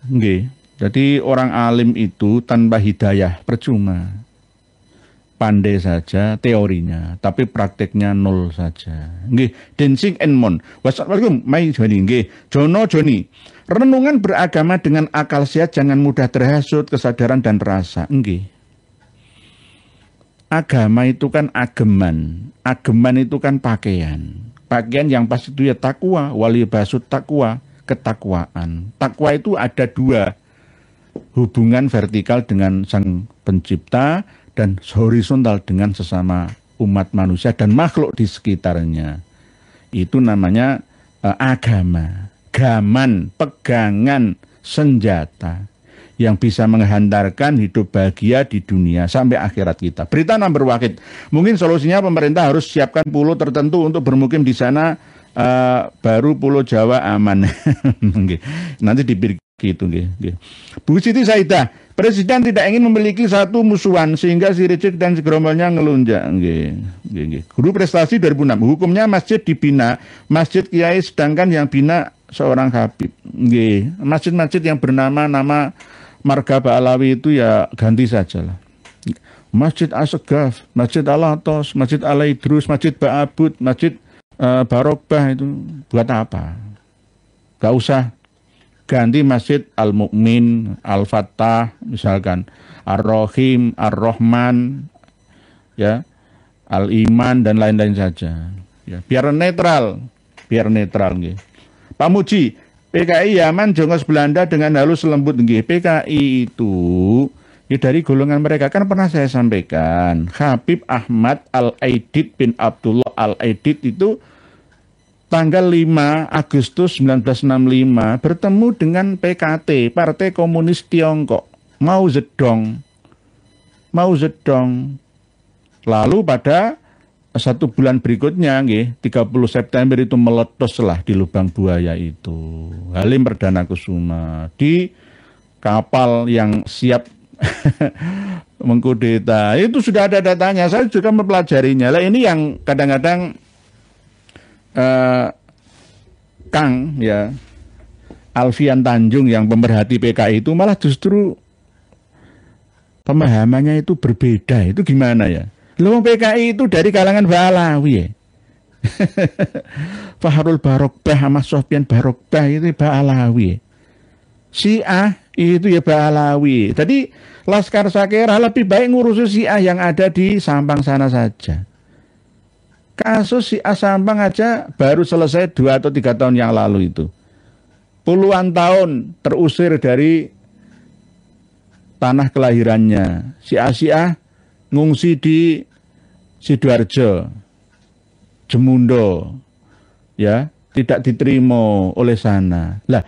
Nggih. Jadi orang alim itu tanpa hidayah percuma. Pandai saja teorinya, tapi prakteknya nol saja. Nggih, Densing Enmon. Wassalamualaikum, Mai Joni. Nggih, Jono Joni. Renungan beragama dengan akal sehat, jangan mudah terhasut, kesadaran dan rasa. Nggih. agama itu kan ageman. Ageman itu kan pakaian. Pakaian yang pas itu ya takwa, wali basut takwa, ketakwaan. Takwa itu ada dua, hubungan vertikal dengan sang pencipta dan horizontal dengan sesama umat manusia dan makhluk di sekitarnya. Itu namanya agama, gaman, pegangan, senjata yang bisa menghantarkan hidup bahagia di dunia sampai akhirat kita. Berita number wakid. Mungkin solusinya pemerintah harus siapkan pulau tertentu untuk bermukim di sana, baru Pulau Jawa aman. Nanti dipikir gitu. Bu Siti Saidah, Presiden tidak ingin memiliki satu musuhan sehingga si Rizik dan segerombolnya ngelunjak. Guru prestasi 2006. Hukumnya masjid dibina, masjid kiai sedangkan yang bina seorang habib. Masjid-masjid yang bernama-nama marga Ba'alawi itu ya ganti saja lah. Masjid Asegaf, Masjid Al-Atos, Masjid Al-Idrus, Masjid Ba'abud, Masjid Barokbah itu buat apa? Gak usah. Ganti Masjid Al-Mu'min, Al-Fattah, misalkan Ar-Rahim, Ar-Rahman, ya, Al-Iman dan lain-lain saja. Ya, biar netral. Gitu. Pak Muji, PKI Yaman Jongos Belanda dengan halus lembut. PKI itu ya dari golongan mereka kan pernah saya sampaikan. Habib Ahmad Al-Aidid bin Abdullah Al-Aidid itu tanggal 5 Agustus 1965 bertemu dengan PKT, Partai Komunis Tiongkok, Mao Zedong. Lalu pada 1 bulan berikutnya, 30 September itu meletoslah di lubang buaya itu. Halim Perdana Kusuma di kapal yang siap mengkudeta. Itu sudah ada datanya, saya juga mempelajarinya. Lah ini yang kadang-kadang Kang ya Alfian Tanjung yang pemerhati PKI itu malah justru pemahamannya itu berbeda. Itu gimana ya? Loh, PKI itu dari kalangan Ba'alawi ya. Fahrul Barokbah sama Sofyan Barokbah itu Ba'alawi. Syiah itu ya Ba'alawi. Tadi Laskar Sakera lebih baik ngurusi Syiah yang ada di Sampang sana saja. Kasus Syiah Sampang aja baru selesai 2 atau 3 tahun yang lalu itu. Puluhan tahun terusir dari tanah kelahirannya. Syiah ngungsi di Sidoarjo, Jemundo, ya, tidak diterima oleh sana. Lah,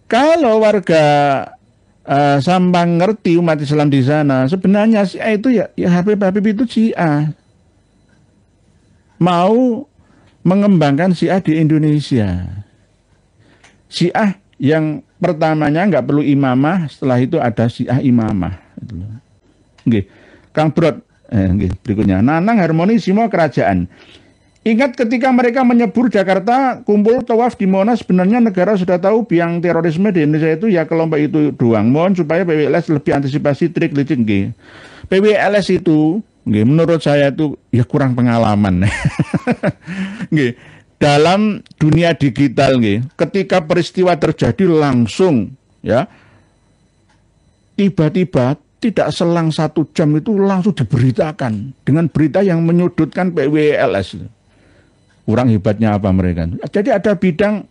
kalau warga Sampang ngerti umat Islam di sana, sebenarnya Syiah itu ya Habib itu Syiah. Mau mengembangkan Syiah di Indonesia. Syiah yang pertamanya nggak perlu imamah, setelah itu ada Syiah imamah. Kang Brod, berikutnya. Nanang Harmonisimo Kerajaan. Ingat ketika mereka menyebur Jakarta, kumpul tawaf di Monas, sebenarnya negara sudah tahu biang terorisme di Indonesia itu ya kelompok itu doang. Mohon supaya PWLS lebih antisipasi trik licik. PWLS itu menurut saya itu ya kurang pengalaman. Dalam dunia digital, ketika peristiwa terjadi langsung, ya, tiba-tiba tidak selang 1 jam itu langsung diberitakan dengan berita yang menyudutkan PWLS. Kurang hebatnya apa mereka? Jadi ada bidang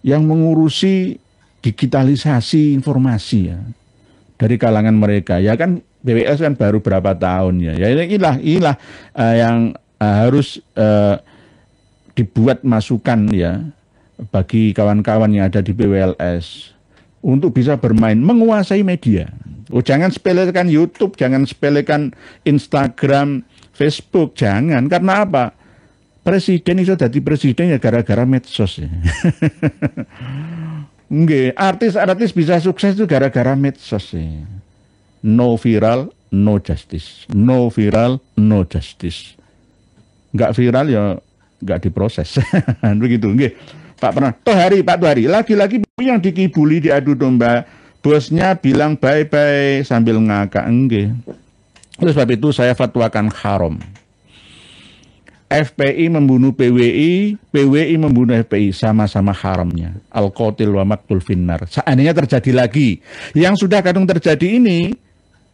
yang mengurusi digitalisasi informasi ya dari kalangan mereka. Ya kan PWLS kan baru berapa tahun ya. Ya inilah yang harus dibuat masukan ya bagi kawan-kawan yang ada di PWLS untuk bisa bermain menguasai media. Oh, jangan sepelekan YouTube, jangan sepelekan Instagram, Facebook, jangan. Karena apa? Presiden itu jadi presiden ya gara-gara medsos ya. Artis-artis bisa sukses itu gara-gara medsos ya. No viral, no justice. No viral, no justice. Nggak viral ya nggak diproses. Begitu. Pak Tuhari, lagi-lagi yang dikibuli diadu domba, bosnya bilang bye-bye sambil ngakak. Oleh sebab itu saya fatwakan haram. FPI membunuh PWI, PWI membunuh FPI, sama-sama haramnya. Al-Qatil wa Maqtul Finnar. Seandainya terjadi lagi, yang sudah kadung terjadi ini,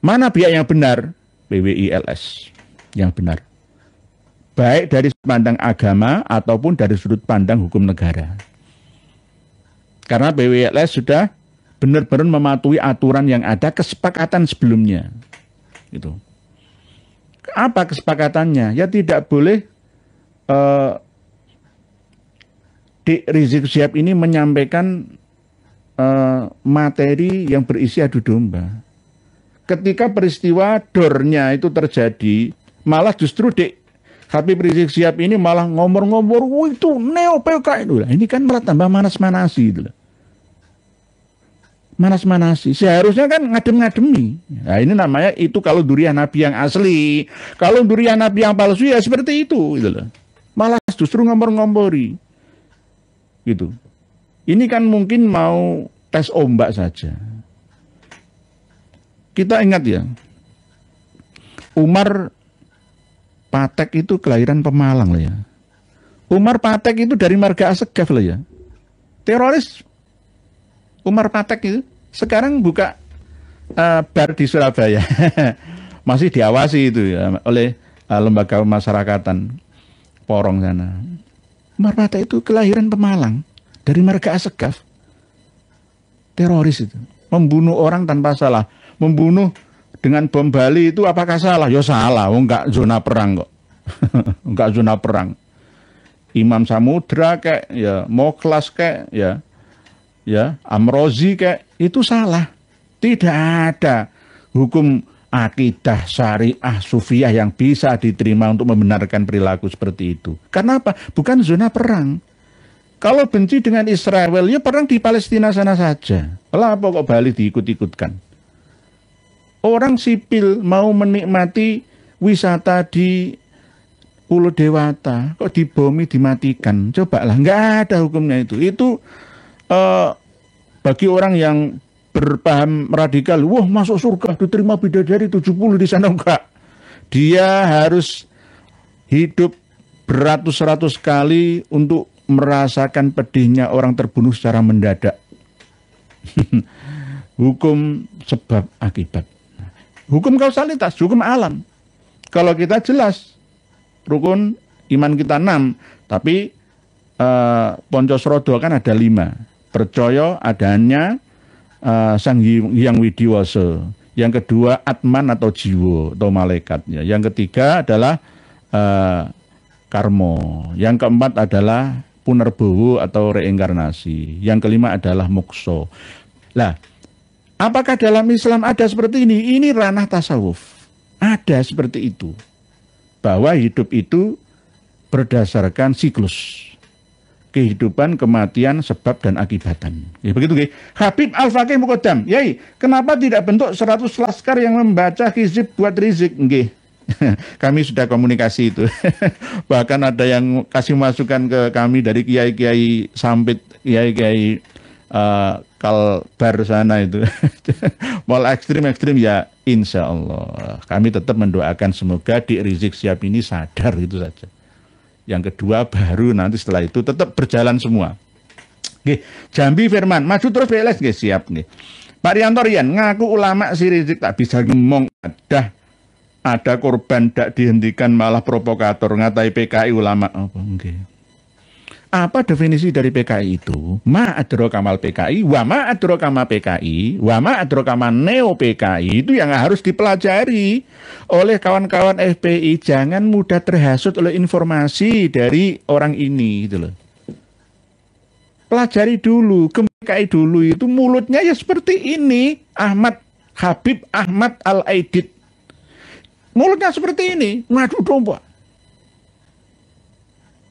mana pihak yang benar? PWILS yang benar. Baik dari sudut pandang agama ataupun dari sudut pandang hukum negara. Karena PWILS sudah benar-benar mematuhi aturan yang ada, kesepakatan sebelumnya. Gitu. Apa kesepakatannya? Ya tidak boleh Dik Rizik Syihab ini menyampaikan materi yang berisi adu domba. Ketika peristiwa dornya itu terjadi, malah justru Dik Habib Rizik Syihab ini malah ngomor-ngomor, itu neo PKI itu. Ini kan malah tambah manas-manasi itu. Manas-manasi. Seharusnya kan ngadem-ngademi. Nah ini namanya itu kalau durian Nabi yang asli. Kalau durian Nabi yang palsu ya seperti itu. Gitu loh. Malah justru ngompor-ngompori. Gitu. Ini kan mungkin mau tes ombak saja. Kita ingat ya. Umar Patek itu kelahiran Pemalang lah ya. Umar Patek itu dari marga Assegaf lah ya. Teroris Umar Patek itu sekarang buka bar di Surabaya. Masih diawasi itu ya oleh lembaga pemasyarakatan Porong sana. Umar Patek itu kelahiran Pemalang dari marga Assegaf. Teroris itu. Membunuh orang tanpa salah. Membunuh dengan bom Bali itu apakah salah? Ya salah, enggak zona perang kok. Enggak zona perang. Imam Samudra kayak ya, Moklas kayak ya, Amrozi kayak itu salah. Tidak ada hukum akidah syariah sufiah yang bisa diterima untuk membenarkan perilaku seperti itu. Karena apa? Bukan zona perang. Kalau benci dengan Israel, ya perang di Palestina sana saja. Lah apa kok Bali diikut-ikutkan? Orang sipil mau menikmati wisata di Pulau Dewata, kok dibomi, dimatikan. Coba lah, nggak ada hukumnya itu. Itu bagi orang yang berpaham radikal, wah masuk surga, diterima bidadari 70 di sana, enggak. Dia harus hidup beratus-ratus kali untuk merasakan pedihnya orang terbunuh secara mendadak. Hukum sebab akibat. Hukum kausalitas, hukum alam. Kalau kita jelas, rukun iman kita 6, tapi Poncosrodo kan ada 5. Percaya adanya Sang Hyang Widiwasa. Yang kedua Atman atau jiwa atau malaikatnya. Yang ketiga adalah karmo. Yang keempat adalah punerbowo atau reinkarnasi. Yang kelima adalah mokso. Lah, apakah dalam Islam ada seperti ini? Ini ranah tasawuf. Ada seperti itu. Bahwa hidup itu berdasarkan siklus. Kehidupan, kematian, sebab, dan akibatan. Ya, begitu, Ki. Habib Al-Faqih Muqaddam. Yai, kenapa tidak bentuk 100 laskar yang membaca hizib buat Rizik? Nggih. Kami sudah komunikasi itu. Bahkan ada yang kasih masukan ke kami dari kiai-kiai Sampit, kiai-kiai Kalbar sana itu. Mal ekstrim-ekstrim ya insya Allah. Kami tetap mendoakan semoga Dik Rizik Syihab ini sadar, itu saja. Yang kedua baru nanti setelah itu tetap berjalan semua. Oke, Jambi Firman, maju terus PLS, nggih, siap nih. Pak Rianto Rian, ngaku ulama si Rizik tak bisa ngomong, ada korban tak dihentikan malah provokator, ngatai PKI ulama. Apa nggih? Apa definisi dari PKI itu? Ma adraka mal PKI, wa ma adraka ma PKI, wa ma adraka ma neo PKI, itu yang harus dipelajari oleh kawan-kawan FPI. Jangan mudah terhasut oleh informasi dari orang ini, gitu loh. Pelajari dulu, ke PKI dulu, itu mulutnya ya seperti ini. Habib Ahmad Al-Aidid. Mulutnya seperti ini, ngadu domba.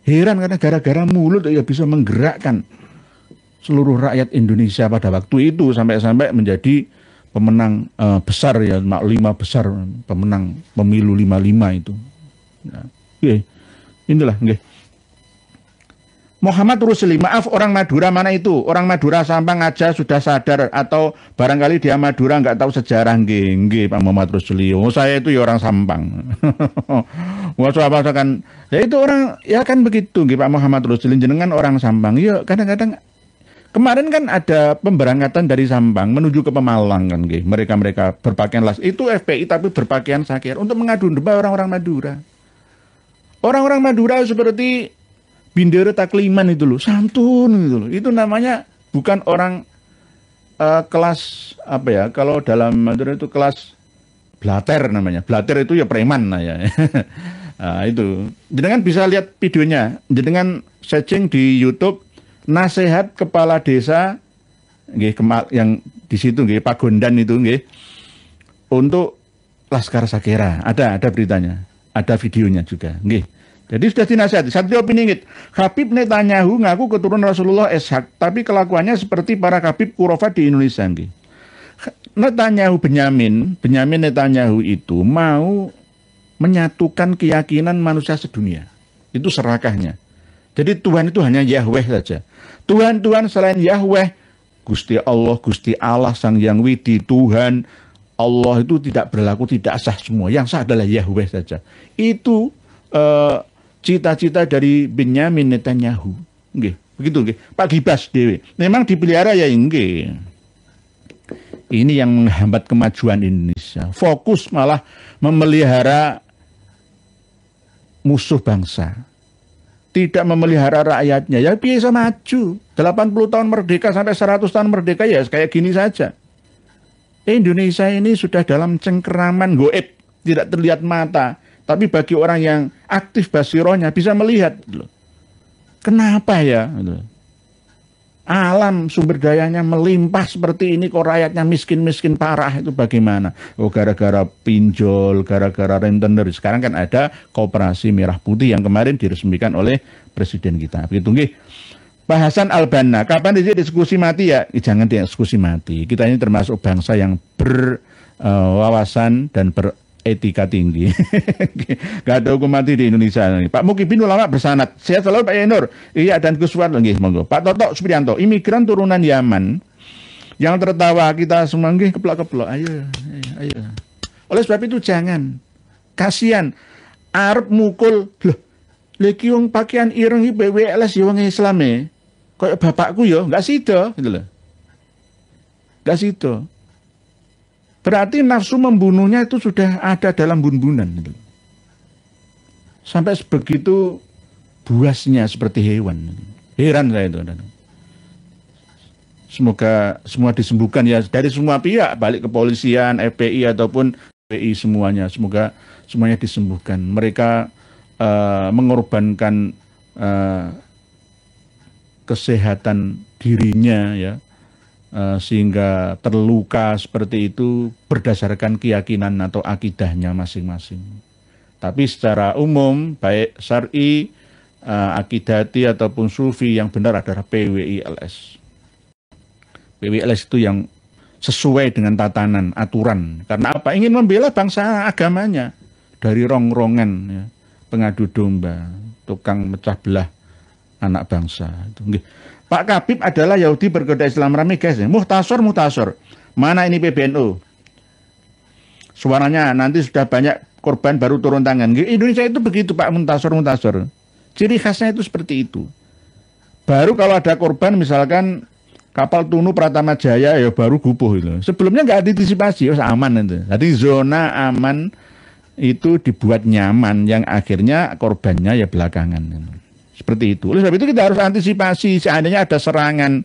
Heran karena gara-gara mulut ya bisa menggerakkan seluruh rakyat Indonesia pada waktu itu sampai-sampai menjadi pemenang besar ya, 5 besar pemenang pemilu 55 itu. Nah, inilah nggih. Muhammad Rusli, maaf orang Madura mana itu? Orang Madura Sampang aja sudah sadar atau barangkali dia Madura nggak tahu sejarah, nggih Pak Muhammad Rusli. Oh, saya itu ya orang Sampang. Apa kan? Ya itu orang ya kan begitu nggih Pak Muhammad Rusli, jenengan orang Sampang. Ya kadang-kadang Kemarin kan ada pemberangkatan dari Sampang menuju ke Pemalang kan, nggih. Mereka berpakaian las itu FPI tapi berpakaian sakir untuk mengadu domba orang-orang Madura. Orang-orang Madura seperti Bindere Takliman itu loh, santun itu loh. Itu namanya bukan orang kelas apa ya? Kalau dalam Madura itu kelas blater namanya. Blater itu ya preman lah ya. Nah, itu. Jenengan bisa lihat videonya. Jenengan searching di YouTube nasihat kepala desa nggih yang di situ nggih Pagondan itu nggih untuk Laskar Sakera. Ada beritanya, ada videonya juga nggih. Jadi sudah dinasihati. Satu opini ngit. Habib Netanyahu ngaku keturunan Rasulullah Ishak, tapi kelakuannya seperti para Habib Kurofat di Indonesia nggih. Netanyahu Benyamin Netanyahu itu mau menyatukan keyakinan manusia sedunia. Itu serakahnya. Jadi Tuhan itu hanya Yahweh saja. Tuhan selain Yahweh, Gusti Allah Sang Yang Widi, Tuhan Allah itu tidak berlaku, tidak sah semua. Yang sah adalah Yahweh saja. Itu cita-cita dari Benyamin Netanyahu. Nggih, begitu nggih. Pak Gibas dewe. Memang dipelihara ya nggih. Ini yang menghambat kemajuan Indonesia. Fokus malah memelihara musuh bangsa. Tidak memelihara rakyatnya, ya bisa maju. 80 tahun merdeka sampai 100 tahun merdeka ya kayak gini saja. Indonesia ini sudah dalam cengkeraman goib, tidak terlihat mata. Tapi bagi orang yang aktif basirohnya bisa melihat. Kenapa ya? Alam sumber dayanya melimpah seperti ini, kok rakyatnya miskin-miskin parah, itu bagaimana? Oh, gara-gara pinjol, gara-gara rentenir. Sekarang kan ada Koperasi Merah Putih yang kemarin diresmikan oleh Presiden kita. Begitu nggih. Pak Hasan Albana, kapan diskusi mati ya? Jangan diskusi mati. Kita ini termasuk bangsa yang berwawasan dan beretika tinggi. Gak ada hukum mati di Indonesia. Pak Mukibin ulama bersanad. Sehat selalu Pak Yenur. Iya dan Guswar nggih monggo. Pak Toto Supriyanto, imigran turunan Yaman yang tertawa kita semua nggih keplok-keplok. Ayo. Oleh sebab itu jangan. Kasihan arep mukul loh. Leki wong pakaian ireng iki BWLS ya wong Islam e. Kayak bapakku ya, enggak sida gitu loh. Enggak sida. Berarti nafsu membunuhnya itu sudah ada dalam bun-bunan. Gitu. Sampai sebegitu buasnya seperti hewan. Heran saya itu. Semoga semua disembuhkan ya dari semua pihak, balik kepolisian, FPI ataupun PI semuanya. Semoga semuanya disembuhkan. Mereka mengorbankan kesehatan dirinya ya. Sehingga terluka seperti itu berdasarkan keyakinan atau akidahnya masing-masing. Tapi secara umum, baik syar'i, akidati ataupun sufi yang benar adalah PWILS. PWILS itu yang sesuai dengan tatanan, aturan. Karena apa? Ingin membela bangsa agamanya. Dari rong-rongan, ya, pengadu domba, tukang mecah belah anak bangsa. Pak Kabib adalah Yahudi bergoda Islam, rame guys. Muhtasor. Mana ini PBNU? Suaranya nanti sudah banyak korban baru turun tangan. Indonesia itu begitu Pak, Muhtasor. Ciri khasnya itu seperti itu. Baru kalau ada korban misalkan kapal tunu Pratama Jaya ya baru gupuh itu. Sebelumnya nggak antisipasi, aman itu. Jadi zona aman itu dibuat nyaman yang akhirnya korbannya ya belakangan. Seperti itu. Oleh sebab itu kita harus antisipasi seandainya ada serangan.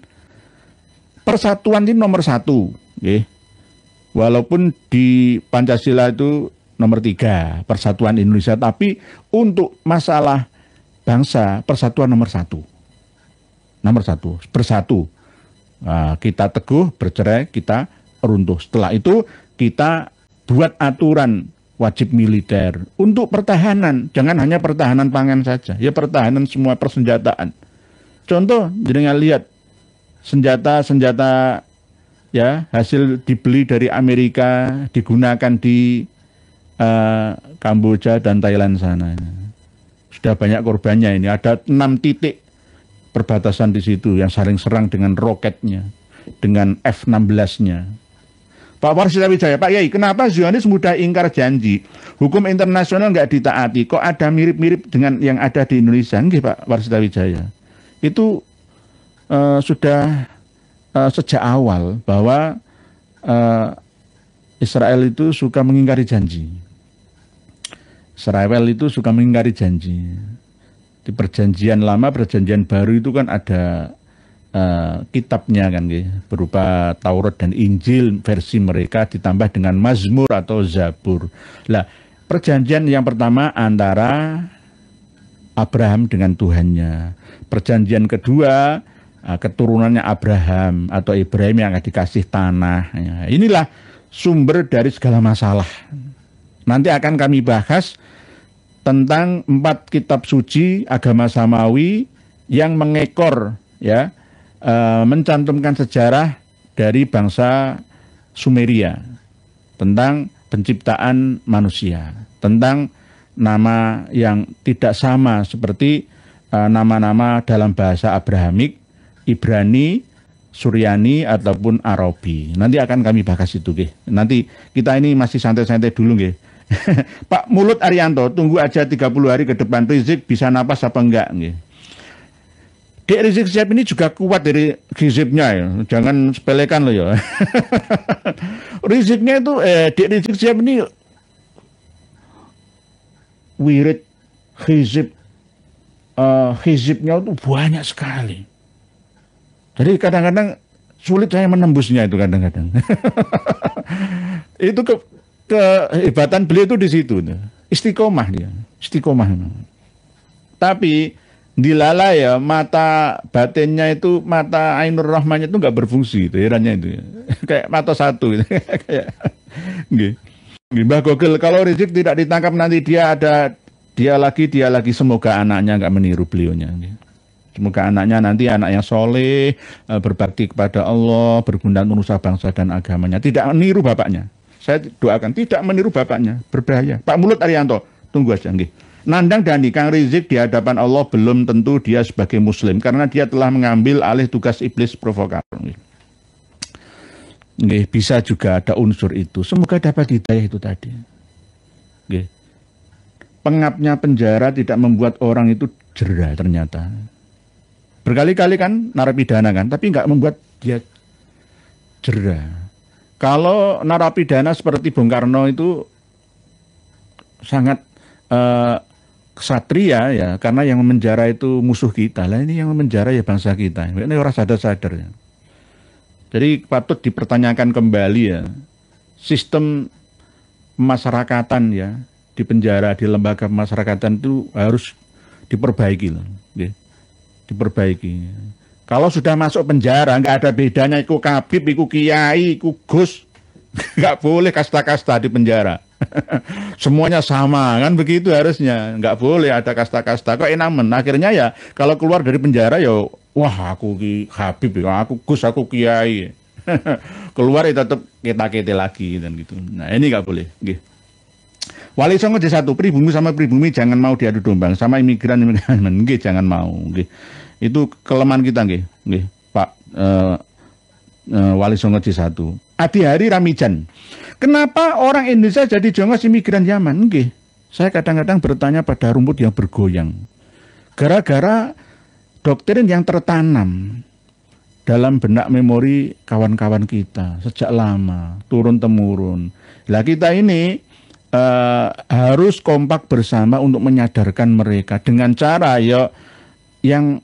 Persatuan ini nomor 1. Okay. Walaupun di Pancasila itu nomor 3. Persatuan Indonesia. Tapi untuk masalah bangsa, persatuan nomor 1. Nomor 1. Bersatu. Nah, kita teguh, bercerai, kita runtuh. Setelah itu kita buat aturan wajib militer untuk pertahanan, jangan hanya pertahanan pangan saja, ya pertahanan semua persenjataan. Contoh, jangan lihat senjata ya hasil dibeli dari Amerika digunakan di Kamboja dan Thailand sana. Sudah banyak korbannya ini. Ada 6 titik perbatasan di situ yang saling serang dengan roketnya, dengan F-16-nya. Pak Warsita Wijaya, Pak Yai, kenapa Zionis mudah ingkar janji? Hukum internasional nggak ditaati, kok ada mirip-mirip dengan yang ada di Indonesia? Nggih Pak Warsita Wijaya. Itu sudah sejak awal bahwa Israel itu suka mengingkari janji. Israel itu suka mengingkari janji. Di perjanjian lama, perjanjian baru itu kan ada kitabnya kan, berupa Taurat dan Injil versi mereka ditambah dengan Mazmur atau Zabur. Lah, perjanjian yang pertama antara Abraham dengan Tuhannya. Perjanjian kedua keturunannya Abraham atau Ibrahim yang akan dikasih tanah. Ya, inilah sumber dari segala masalah. Nanti akan kami bahas tentang 4 kitab suci agama samawi yang mengekor, ya, mencantumkan sejarah dari bangsa Sumeria tentang penciptaan manusia, tentang nama yang tidak sama seperti nama-nama dalam bahasa Abrahamik, Ibrani, Suryani ataupun Arabi. Nanti akan kami bahas itu, nggih. Nanti kita ini masih santai-santai dulu, nggih. Pak Mulut Arianto, tunggu aja 30 hari ke depan Rizik bisa napas apa enggak, nggih. Dek Rizik Syihab ini juga kuat dari gizibnya, ya. Jangan sepelekan loh ya. Riziknya itu, Dek Rizik Syihab ini wirid hizibnya itu banyak sekali. Jadi kadang-kadang sulit saya menembusnya itu kadang-kadang. Itu kehebatan beliau itu di situ. Istiqomah dia, istiqomah. Tapi dilala ya mata batinnya itu, mata Ainur Rahmannya itu nggak berfungsi, itu herannya itu. Kayak mata satu gitu. Kayak Mbah Gogel, kalau Rizik tidak ditangkap nanti dia lagi, semoga anaknya nggak meniru beliaunya. Semoga anaknya nanti anak yang soleh, berbakti kepada Allah, berguna menusa bangsa dan agamanya. Tidak meniru bapaknya. Saya doakan tidak meniru bapaknya, berbahaya. Pak Mulut Arianto, tunggu aja, nggih. Nandang Dani, Kang Rizik di hadapan Allah belum tentu dia sebagai muslim karena dia telah mengambil alih tugas iblis provokator. Nggih, bisa juga ada unsur itu. Semoga dapat hidayah itu tadi. Nggih. Pengapnya penjara tidak membuat orang itu jera ternyata. Berkali-kali kan narapidana kan, tapi nggak membuat dia jera. Kalau narapidana seperti Bung Karno itu sangat ksatria ya, karena yang memenjara itu musuh kita. Lah ini yang memenjara ya bangsa kita. Ini orang sadar-sadar ya. Jadi patut dipertanyakan kembali ya, sistem pemasyarakatan ya, di penjara, di lembaga pemasyarakatan itu harus diperbaiki loh. Diperbaiki. Kalau sudah masuk penjara, nggak ada bedanya iku kabib, iku kiai, iku gus. Nggak boleh kasta-kasta di penjara. Semuanya sama, kan begitu harusnya. Nggak boleh ada kasta-kasta. Kok enamen? Akhirnya ya, kalau keluar dari penjara ya, wah aku habib, aku gus, aku kiai. Keluar ya tetap kita-kita lagi dan gitu. Nah ini nggak boleh. Gih. Wali Songo J1, pribumi sama pribumi jangan mau diadu domba, sama imigran nggih jangan mau. Nggih. Itu kelemahan kita nggih, Pak Wali Songo J1. Adi Hari Ramijan. Kenapa orang Indonesia jadi jongos imigran Yaman? Nggih. Saya kadang-kadang bertanya pada rumput yang bergoyang. Gara-gara doktrin yang tertanam dalam benak memori kawan-kawan kita sejak lama, turun-temurun. Lah kita ini harus kompak bersama untuk menyadarkan mereka dengan cara ya yang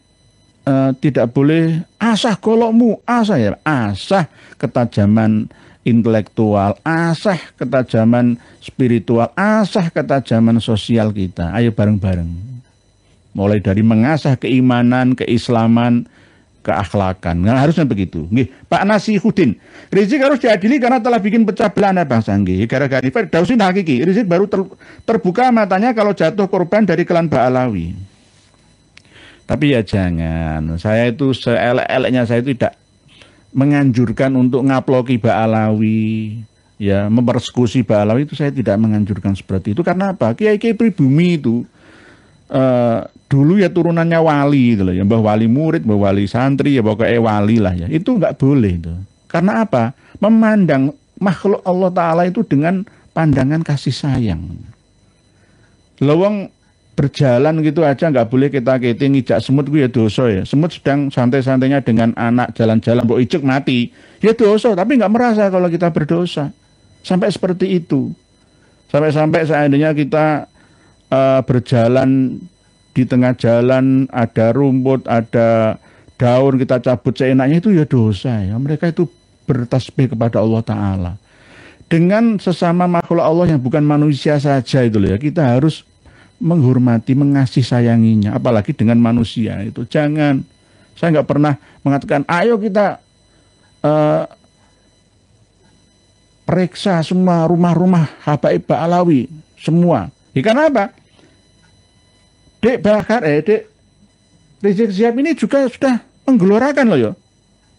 tidak boleh asah golokmu, asah ketajaman intelektual, asah ketajaman spiritual, asah ketajaman sosial kita. Ayo bareng-bareng. Mulai dari mengasah keimanan, keislaman, keakhlakan. Nah, harusnya begitu. Nggih, Pak Nasihudin, Rizik harus diadili karena telah bikin pecah belah anak bangsa. Nggih, gara-gara Firdausin hakiki. Rizik baru terbuka matanya kalau jatuh korban dari klan Ba'alawi. Tapi ya jangan, saya itu seelek-eleknya saya itu tidak menganjurkan untuk ngaploki Ba'alawi, ya mempersekusi Ba'alawi itu saya tidak menganjurkan seperti itu. Karena apa? Kiai-kiai pribumi itu dulu ya turunannya wali gitu loh, ya Mbah Wali murid, Mbah Wali santri, ya pokoknya wali lah ya. Itu nggak boleh itu. Karena apa? Memandang makhluk Allah Ta'ala itu dengan pandangan kasih sayang. Lawang berjalan gitu aja nggak boleh kita ngijak semut gue ya dosa ya. Semut sedang santai-santainya dengan anak jalan-jalan, mbok ijek mati, ya dosa. Tapi nggak merasa kalau kita berdosa. Sampai seperti itu. Sampai-sampai seandainya kita berjalan di tengah jalan ada rumput, ada daun kita cabut seenaknya itu ya dosa ya. Mereka itu bertasbih kepada Allah Ta'ala. Dengan sesama makhluk Allah yang bukan manusia saja itu loh ya, kita harus menghormati, mengasih sayanginya, apalagi dengan manusia itu. Jangan, saya nggak pernah mengatakan, ayo kita periksa semua rumah-rumah Habaib Ba'alawi, semua. Ya, karena apa? Dek Rizik Syihab ini juga sudah menggelorakan loh ya.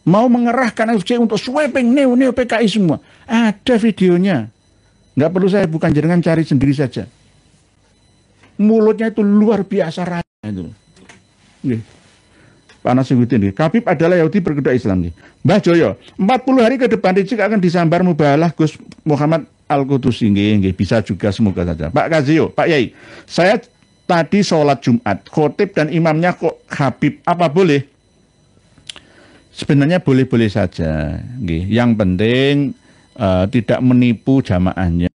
Mau mengerahkan FCI untuk sweeping neo PKI semua. Ada videonya. Nggak perlu saya bukan jenengan cari sendiri saja. Mulutnya itu luar biasa raya itu. Nggih. Pak Nasiruddin, Khabib adalah Yahudi berkedok Islam nih. Mbah Joyo, 40 hari ke depan Rizik akan disambar mubalah Gus Muhammad Al-Qudusi. Nggih, bisa juga semoga saja. Pak Kazio, Pak Yai, saya tadi sholat Jumat, khotib dan imamnya kok Khabib, apa boleh? Sebenarnya boleh-boleh saja. Nggih. Yang penting tidak menipu jamaahnya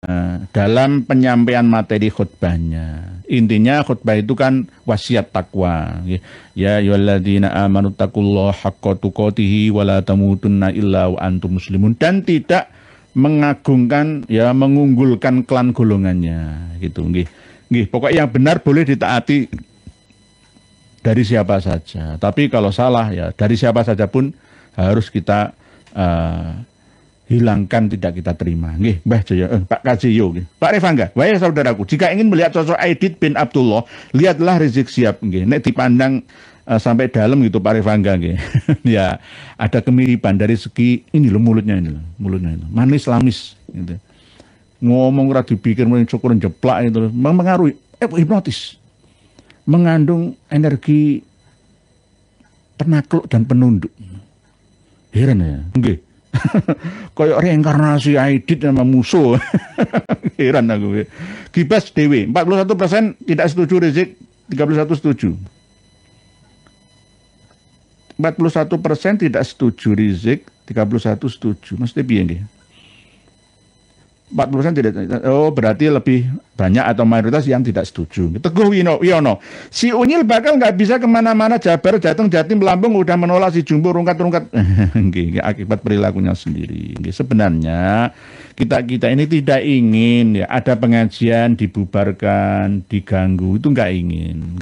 dalam penyampaian materi khutbahnya. Intinya khutbah itu kan wasiat takwa. Ya ayyuhalladzina amanu taqullaha haqqa tuqatih wa la tamutunna illa wa antum muslimun, dan tidak mengagungkan ya mengunggulkan klan golongannya gitu nggih. Nggih, pokoknya yang benar boleh ditaati dari siapa saja. Tapi kalau salah ya dari siapa saja pun harus kita hilangkan, tidak kita terima. Nggih, Mbah Jaya, Pak Kajiyo, Pak Revangga, wahai saudaraku, jika ingin melihat sosok Aidit bin Abdullah, lihatlah Rizik Syihab, nggih. Nek dipandang sampai dalam gitu Pak Revangga, nggih. Ya, ada kemiripan dari segi ini loh mulutnya itu, manis lamis gitu. Ngomong ora dipikir mung cukur jeplak itu, mempengaruhi hipnotis. Mengandung energi penakluk dan penunduk. Heran ya, nggih. Koyok reinkarnasi Aidit sama musuh. Heran aku. Gibas Dewi 41% tidak setuju Rizik, 31 setuju. 41% tidak setuju Rizik, 31 setuju. Mesti piye nggih? 40% tidak. Oh, berarti lebih banyak atau mayoritas yang tidak setuju. Teguh Wiono, si Unyil bakal nggak bisa kemana-mana, Jabar, Jateng, Jatim, Lampung udah menolak, si Jumbo rungkat-rungkat. Akibat perilakunya sendiri. Sebenarnya kita ini tidak ingin ya ada pengajian dibubarkan, diganggu, itu nggak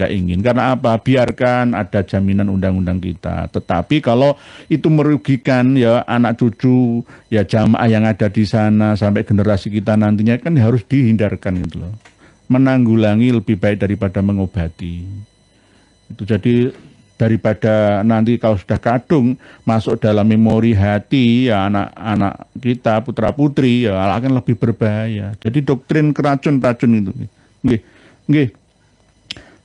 ingin. Karena apa? Biarkan ada jaminan undang-undang kita. Tetapi kalau itu merugikan ya anak cucu, ya jamaah yang ada di sana sampai generasi kita nantinya, kan harus dihindarkan gitu loh. Menanggulangi lebih baik daripada mengobati. Itu jadi daripada nanti kalau sudah kadung masuk dalam memori hati ya anak-anak kita, putra-putri, ya akan lebih berbahaya. Jadi doktrin keracun-racun itu. Nggih.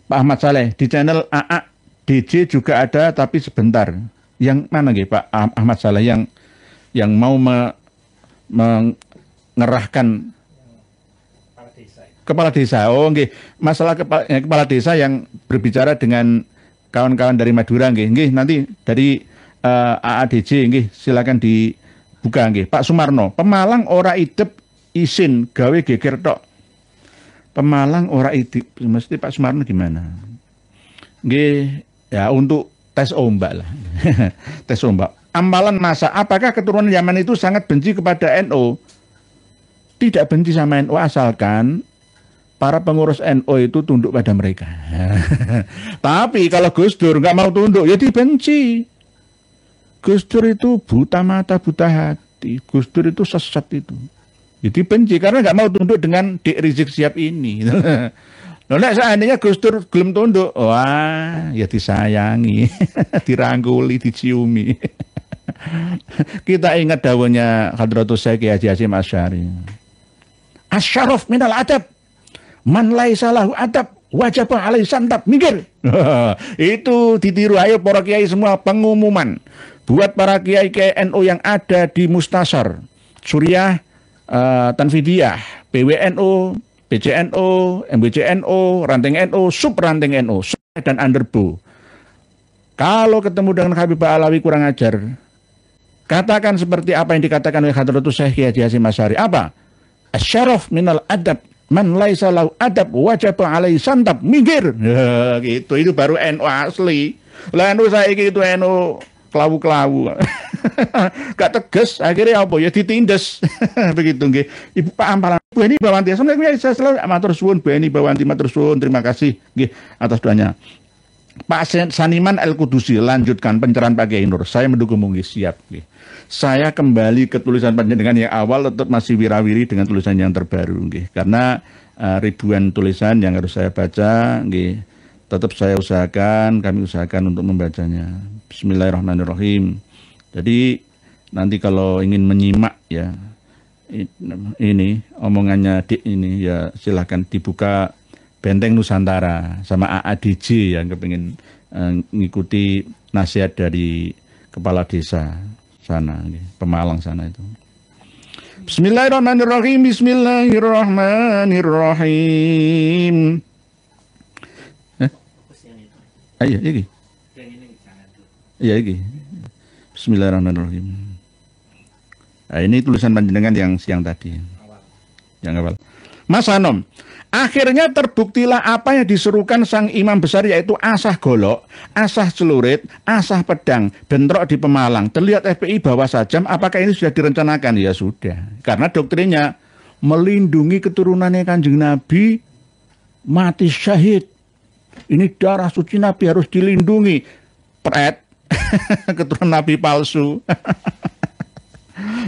Pak Ahmad Saleh di channel AA DJ juga ada tapi sebentar. Yang mana nggih Pak Ahmad Saleh yang mau mengerahkan kepala desa. Oh nggih, masalah kepala desa yang berbicara dengan kawan-kawan dari Madura nggih. Nanti dari AADJ nggih, silakan dibuka nggih. Pak Sumarno, Pemalang ora idep isin gawe geger tok. Pemalang ora idep, mesti Pak Sumarno gimana? Nggih, ya untuk tes ombak lah. Tes ombak. Amalan masa, apakah keturunan Yaman itu sangat benci kepada NU? Tidak benci sama NU asalkan para pengurus NU itu tunduk pada mereka. Tapi kalau Gus Dur nggak mau tunduk, ya dibenci. Gus Dur itu buta mata, buta hati. Gus Dur itu sesat itu. Ya dibenci karena nggak mau tunduk dengan Dik Rizik Syihab ini. Loh, nek seandainya Gus Dur belum tunduk, wah, ya disayangi, dirangkuli, diciumi. Kita ingat dawuhnya Hadratus Syekh Haji Hasyim Asy'ari. Asyaraf minal adab. Man laisa lahu adab wajib alaihi santab. Mikir. Itu ditiru, ayo para kiai semua, pengumuman buat para kiai NU yang ada di Mustasar, Suriah, Tanfidiyah, PWNU, PCNO, MBCNO, ranting NO, sub ranting NO, dan underbo. Kalau ketemu dengan Habib Alawi kurang ajar, katakan seperti apa yang dikatakan oleh Hadratus Syekh Kiai Haji Hasyim Asy'ari. Apa? Asyaraf minal adab, man laisa lahu adab wajib alaihi santab, minggir. Ya, gitu, itu baru NU asli. Lah NU saiki itu NU kelawu-kelawu. Gak tegas, akhirnya apa ya ditindes. Begitu nggih. Ibu Pak Ampalan, Bu Eni Bawanti, assalamualaikum, saya selalu matur suwun, Bu Eni Bawanti, matur suwun, terima kasih nggih atas doanya. Pak Saniman El Kudusi, lanjutkan pencerahan Pak Kiai Nur. Saya mendukung nggih, siap nggih. Saya kembali ke tulisan panjenengan yang awal, tetap masih wirawiri dengan tulisan yang terbaru nggih. Karena ribuan tulisan yang harus saya baca nggih. Tetap saya usahakan, kami usahakan untuk membacanya. Bismillahirrahmanirrahim. Jadi nanti kalau ingin menyimak ya ini omongannya Dik ini ya silahkan dibuka Benteng Nusantara sama AADJ yang kepingin ngikuti nasihat dari kepala desa sana, Pemalang sana itu. Bismillahirrahmanirrahim. Bismillahirrahmanirrahim. Ayo, iki. Iya, iki. Bismillahirrahmanirrahim. Nah, ini tulisan panjenengan yang siang tadi. Yang awal. Mas Hanom, akhirnya terbuktilah apa yang diserukan sang imam besar, yaitu asah golok, asah celurit, asah pedang, bentrok di Pemalang. Terlihat FPI bawa sajam, apakah ini sudah direncanakan? Ya sudah. Karena doktrinnya melindungi keturunannya Kanjeng Nabi mati syahid. Ini darah suci Nabi harus dilindungi. Pret, keturunan Nabi palsu.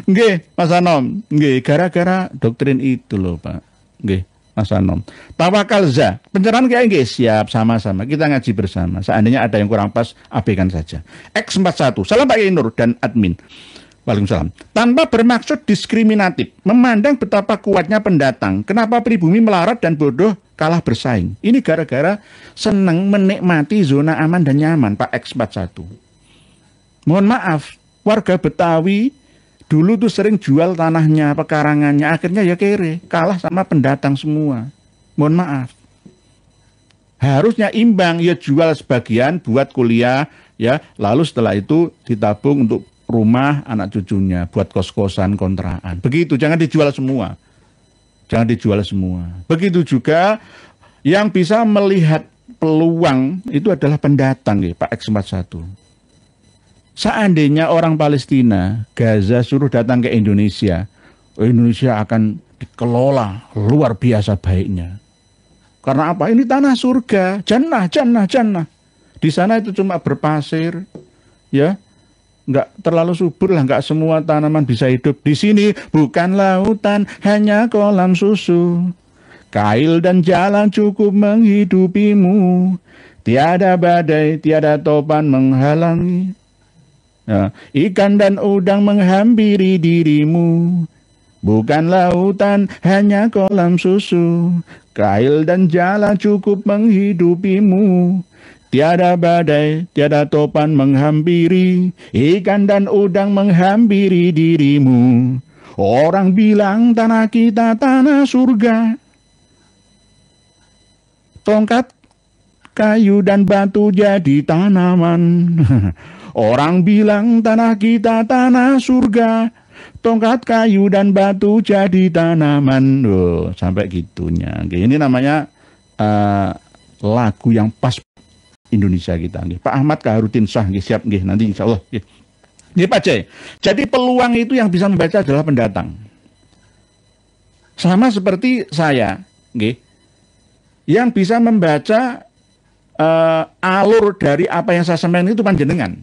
Nggih, Mas Anom. Nggih, gara-gara doktrin itu loh, Pak. Nggih, Mas Anom. Tawakal za. Pencerahan kayak nggih, siap sama-sama. Kita ngaji bersama. Seandainya ada yang kurang pas, abaikan saja. X41. Salam Pak Kiai Nur dan admin. Waalaikumsalam. Tanpa bermaksud diskriminatif, memandang betapa kuatnya pendatang. Kenapa pribumi melarat dan bodoh kalah bersaing? Ini gara-gara senang menikmati zona aman dan nyaman, Pak X41. Mohon maaf, warga Betawi dulu tuh sering jual tanahnya, pekarangannya, akhirnya ya kere, kalah sama pendatang semua. Mohon maaf. Harusnya imbang, ya jual sebagian buat kuliah, ya, lalu setelah itu ditabung untuk rumah anak cucunya, buat kos-kosan, kontrakan. Begitu, jangan dijual semua. Jangan dijual semua. Begitu juga yang bisa melihat peluang itu adalah pendatang, ya, Pak X41. Seandainya orang Palestina, Gaza suruh datang ke Indonesia, Indonesia akan dikelola luar biasa baiknya. Karena apa? Ini tanah surga, jannah, jannah, jannah. Di sana itu cuma berpasir, ya. Nggak terlalu subur lah, nggak semua tanaman bisa hidup. Di sini bukan lautan, hanya kolam susu. Kail dan jalan cukup menghidupimu. Tiada badai, tiada topan menghalangi. Nah, ikan dan udang menghampiri dirimu. Bukan lautan, hanya kolam susu. Kail dan jalan cukup menghidupimu. Tiada badai, tiada topan menghampiri, ikan dan udang menghampiri dirimu. Orang bilang tanah kita tanah surga. Tongkat, kayu dan batu jadi tanaman. Orang bilang tanah kita tanah surga. Tongkat, kayu dan batu jadi tanaman. Oh, sampai gitunya. Ini namanya lagu yang pas Indonesia kita. Pak Ahmad Kaharuddin Shah, siap nanti insya Allah. Ini Pak C. Jadi peluang itu yang bisa membaca adalah pendatang. Sama seperti saya, yang bisa membaca alur dari apa yang saya sampaikan itu panjenengan.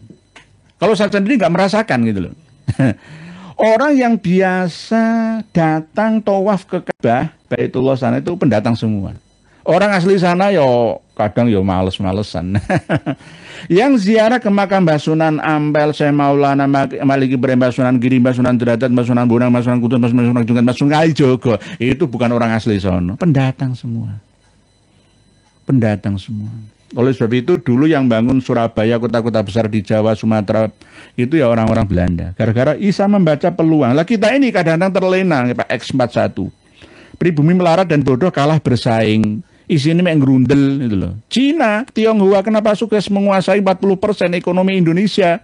Kalau saya sendiri nggak merasakan gitu loh. Orang yang biasa datang tawaf ke Ka'bah, Baitullah sana itu pendatang semua. Orang asli sana yo kadang yo males-malesan. Yang ziarah ke makam Mbah Sunan Ampel, Syekh Maulana Maliki Ibrahim, Mbah Sunan Giri, Mbah Sunan Derajat, Mbah Sunan Bonang, Mbah Sunan Kudus, Mbah Sunan Jungan, Mbah Sunan Kalijogo, itu bukan orang asli sono, pendatang semua. Pendatang semua. Oleh sebab itu dulu yang bangun Surabaya, kota-kota besar di Jawa, Sumatera, itu ya orang-orang Belanda. Gara-gara bisa membaca peluang. Lah kita ini kadang-kadang terlena, Pak X41. Pribumi melarat dan bodoh kalah bersaing. Isinya mek ngerundel gitu loh. Cina, Tionghoa kenapa sukses menguasai 40% ekonomi Indonesia?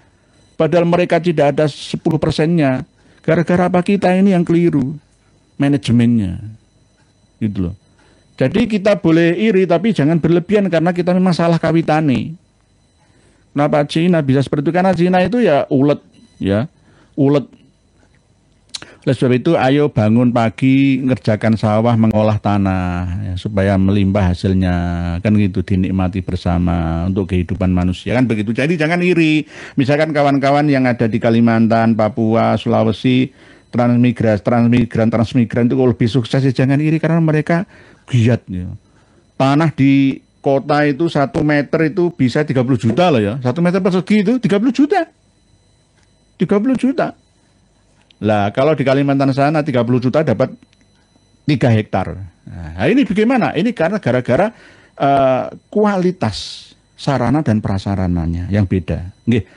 Padahal mereka tidak ada 10%-nya. Gara-gara apa kita ini yang keliru manajemennya. Gitu loh. Jadi kita boleh iri tapi jangan berlebihan karena kita memang salah kawitane. Kenapa Cina bisa seperti itu? Karena Cina itu ya ulet, ya. Ulet. Oleh sebab itu ayo bangun pagi, ngerjakan sawah, mengolah tanah ya, supaya melimpah hasilnya, kan gitu, dinikmati bersama untuk kehidupan manusia, kan begitu. Jadi jangan iri. Misalkan kawan-kawan yang ada di Kalimantan, Papua, Sulawesi, transmigran itu kalau lebih sukses ya jangan iri karena mereka giat ya. Tanah di kota itu 1 meter itu bisa 30 juta loh ya. 1 meter persegi itu 30 juta. 30 juta. Lah kalau di Kalimantan sana 30 juta dapat 3 hektar. Nah, ini bagaimana? Ini karena gara-gara kualitas sarana dan prasarananya yang beda. Nggih.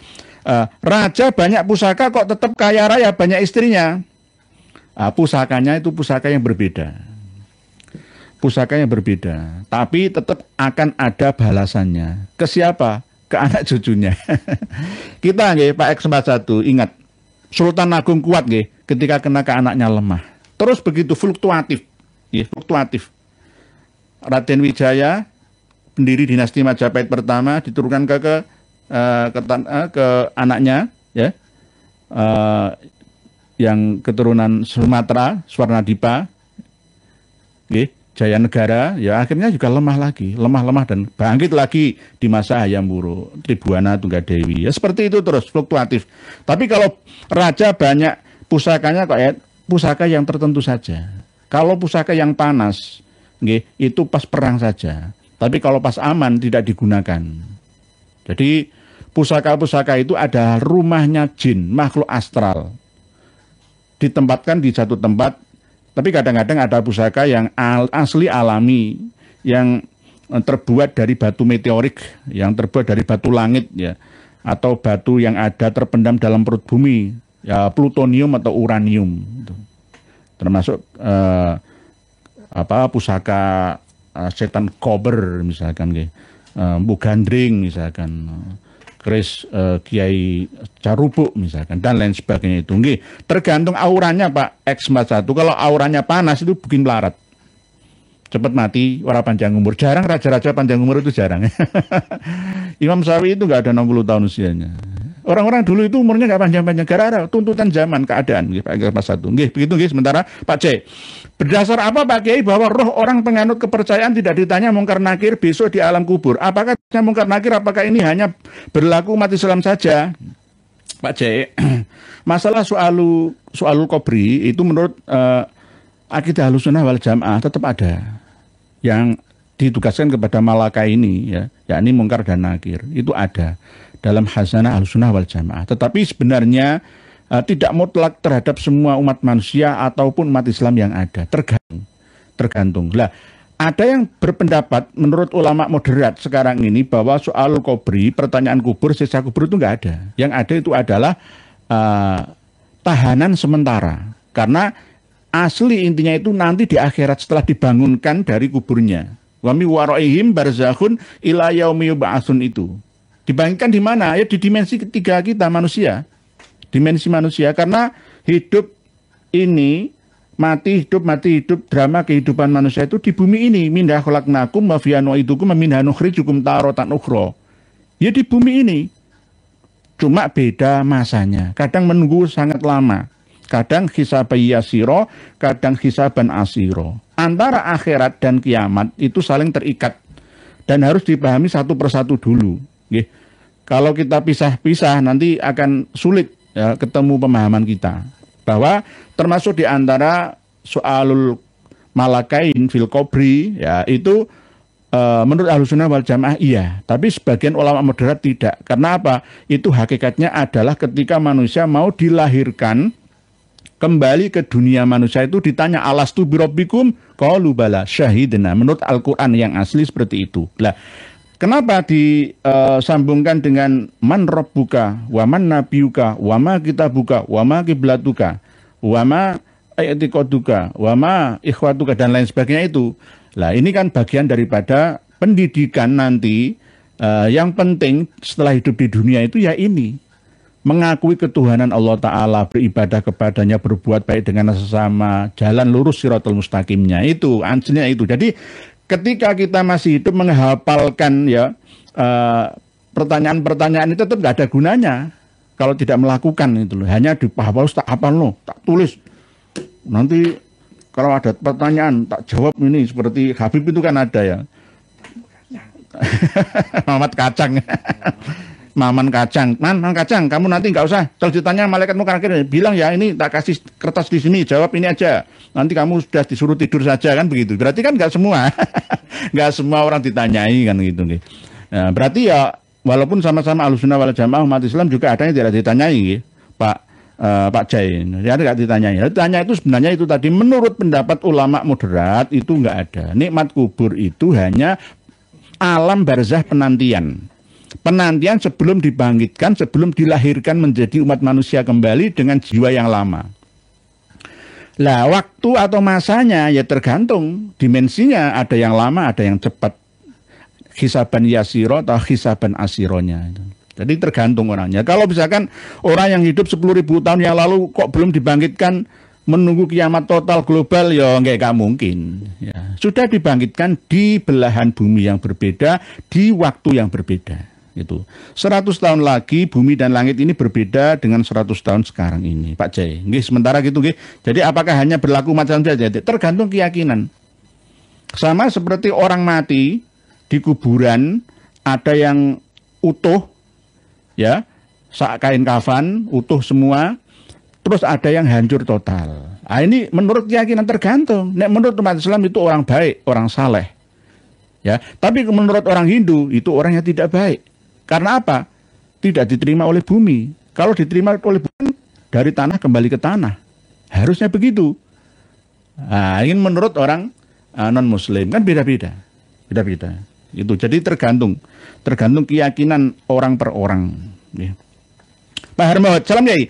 Raja banyak pusaka kok tetap kaya raya banyak istrinya. Pusakanya itu pusaka yang berbeda. Pusaka yang berbeda. Tapi tetap akan ada balasannya. Ke siapa? Ke anak cucunya. Kita nggih Pak X41 ingat. Sultan Agung kuat nggih ketika kena ke anaknya lemah. Terus begitu fluktuatif. Ya, fluktuatif. Raden Wijaya pendiri dinasti Majapahit pertama diturunkan ke anaknya ya. Yang keturunan Sumatera, Swarnadipa. Nggih, Jaya Negara ya akhirnya juga lemah lagi, lemah dan bangkit lagi di masa Hayam Wuruk, Tribuana Tunggadewi. Ya seperti itu terus fluktuatif. Tapi kalau raja banyak pusakanya kok ya pusaka yang tertentu saja. Kalau pusaka yang panas, nggih, itu pas perang saja. Tapi kalau pas aman tidak digunakan. Jadi pusaka-pusaka itu adalah rumahnya jin, makhluk astral. Ditempatkan di satu tempat. Tapi kadang-kadang ada pusaka yang asli alami, yang terbuat dari batu meteorik, yang terbuat dari batu langit, ya, atau batu yang ada terpendam dalam perut bumi, ya, plutonium atau uranium, gitu. Termasuk pusaka setan kober misalkan, Bu Gandring misalkan. Keris Kiai Carubuk misalkan dan lain sebagainya itu nggih tergantung auranya Pak X41. Kalau auranya panas itu bikin melarat cepat mati orang panjang umur. Jarang raja-raja panjang umur itu jarang. Imam Syafi'i itu nggak ada 60 tahun usianya. Orang-orang dulu itu umurnya nggak panjang-panjang gara-gara tuntutan zaman keadaan nggih Pak X41. Nggih begitu nggih. Sementara Pak C, berdasar apa Pak Kiai bahwa roh orang penganut kepercayaan tidak ditanya mungkar nakir besok di alam kubur? Apakah mungkar nakir apakah ini hanya berlaku umat Islam saja? Pak C, masalah soalul kubri itu menurut akidah Ahlussunnah wal Jamaah tetap ada yang ditugaskan kepada malaikat ini ya, yakni mungkar dan nakir. Itu ada dalam hasanah Ahlussunnah wal Jamaah. Tetapi sebenarnya tidak mutlak terhadap semua umat manusia ataupun umat Islam yang ada. Tergantung. Lah, ada yang berpendapat menurut ulama moderat sekarang ini bahwa soal kubri, pertanyaan kubur, siksa kubur itu nggak ada. Yang ada itu adalah tahanan sementara. Karena asli intinya itu nanti di akhirat setelah dibangunkan dari kuburnya. Wa mi waraihim barzakhun ila yaumi yub'atsun itu. Dibangkitkan di mana? Ya di dimensi ketiga kita manusia. Dimensi manusia karena hidup ini mati hidup drama kehidupan manusia itu di bumi ini. Minha khalaqnakum wa fiha nu'idukum wa minha nukhrijukum taratan ukhra. Ya di bumi ini. Cuma beda masanya. Kadang menunggu sangat lama. Kadang hisaban yasiro, kadang hisaban asiro. Antara akhirat dan kiamat itu saling terikat dan harus dipahami satu persatu dulu. Kalau kita pisah-pisah nanti akan sulit ya, ketemu pemahaman kita. Bahwa termasuk di antara soalul malakain fil kubri ya itu menurut Ahlussunnah wal Jamaah iya, tapi sebagian ulama moderat tidak. Karena apa? Itu hakikatnya adalah ketika manusia mau dilahirkan kembali ke dunia manusia itu ditanya alastu birabbikum qalu bala syahidna. Menurut Al-Qur'an yang asli seperti itu. Lah, kenapa disambungkan dengan man rabbuka wa man nabiyuka wa ma kitabuka wa ma qiblatuka wa ma i'tiqaduka wa ma ikhwatuka dan lain sebagainya itu. Lah ini kan bagian daripada pendidikan nanti yang penting setelah hidup di dunia itu ya ini. Mengakui ketuhanan Allah Ta'ala, beribadah kepadanya, berbuat baik dengan sesama, jalan lurus siratul mustaqimnya itu, ansnya itu. Jadi ketika kita masih hidup menghafalkan ya pertanyaan-pertanyaan itu tetap nggak ada gunanya kalau tidak melakukan itu loh. Hanya dihafal, tak hafal loh, tak tulis. Nanti kalau ada pertanyaan tak jawab ini seperti Habib itu kan ada ya. Mamat Kacang. Maman Kacang, Man Kacang, kamu nanti nggak usah. Kalau ditanya malaikat munkar nakir, bilang ya ini tak kasih kertas di sini, jawab ini aja. Nanti kamu sudah disuruh tidur saja kan begitu. Berarti kan nggak semua, nggak semua orang ditanyai kan gitu. Nah, berarti ya walaupun sama-sama Ahlussunnah wal Jamaah umat Islam juga ada yang tidak ditanyai, Pak Jai. Ya nggak ditanyai. Ditanya itu sebenarnya itu tadi menurut pendapat ulama moderat itu nggak ada. Nikmat kubur itu hanya alam barzah penantian. Penantian sebelum dibangkitkan, sebelum dilahirkan menjadi umat manusia kembali dengan jiwa yang lama. Lah waktu atau masanya ya tergantung dimensinya, ada yang lama, ada yang cepat. Hisaban yasiro atau hisaban asironya. Jadi tergantung orangnya. Kalau misalkan orang yang hidup 10.000 tahun yang lalu kok belum dibangkitkan, menunggu kiamat total global ya nggak mungkin. Ya, sudah dibangkitkan di belahan bumi yang berbeda, di waktu yang berbeda. Gitu. 100 tahun lagi bumi dan langit ini berbeda dengan 100 tahun sekarang ini, Pak Jai. Sementara gitu, jadi apakah hanya berlaku macam saja? Tergantung keyakinan. Sama seperti orang mati di kuburan, ada yang utuh, ya, kain kafan utuh semua, terus ada yang hancur total. Nah, ini menurut keyakinan tergantung. Menurut umat Islam itu orang baik, orang saleh, ya. Tapi menurut orang Hindu itu orang yang tidak baik. Karena apa? Tidak diterima oleh bumi. Kalau diterima oleh bumi, dari tanah kembali ke tanah. Harusnya begitu. Nah, ini menurut orang non-muslim. Kan beda-beda. Beda-beda. Itu. Jadi tergantung keyakinan orang per orang. Ya. Pak Hermawan, salam Yai.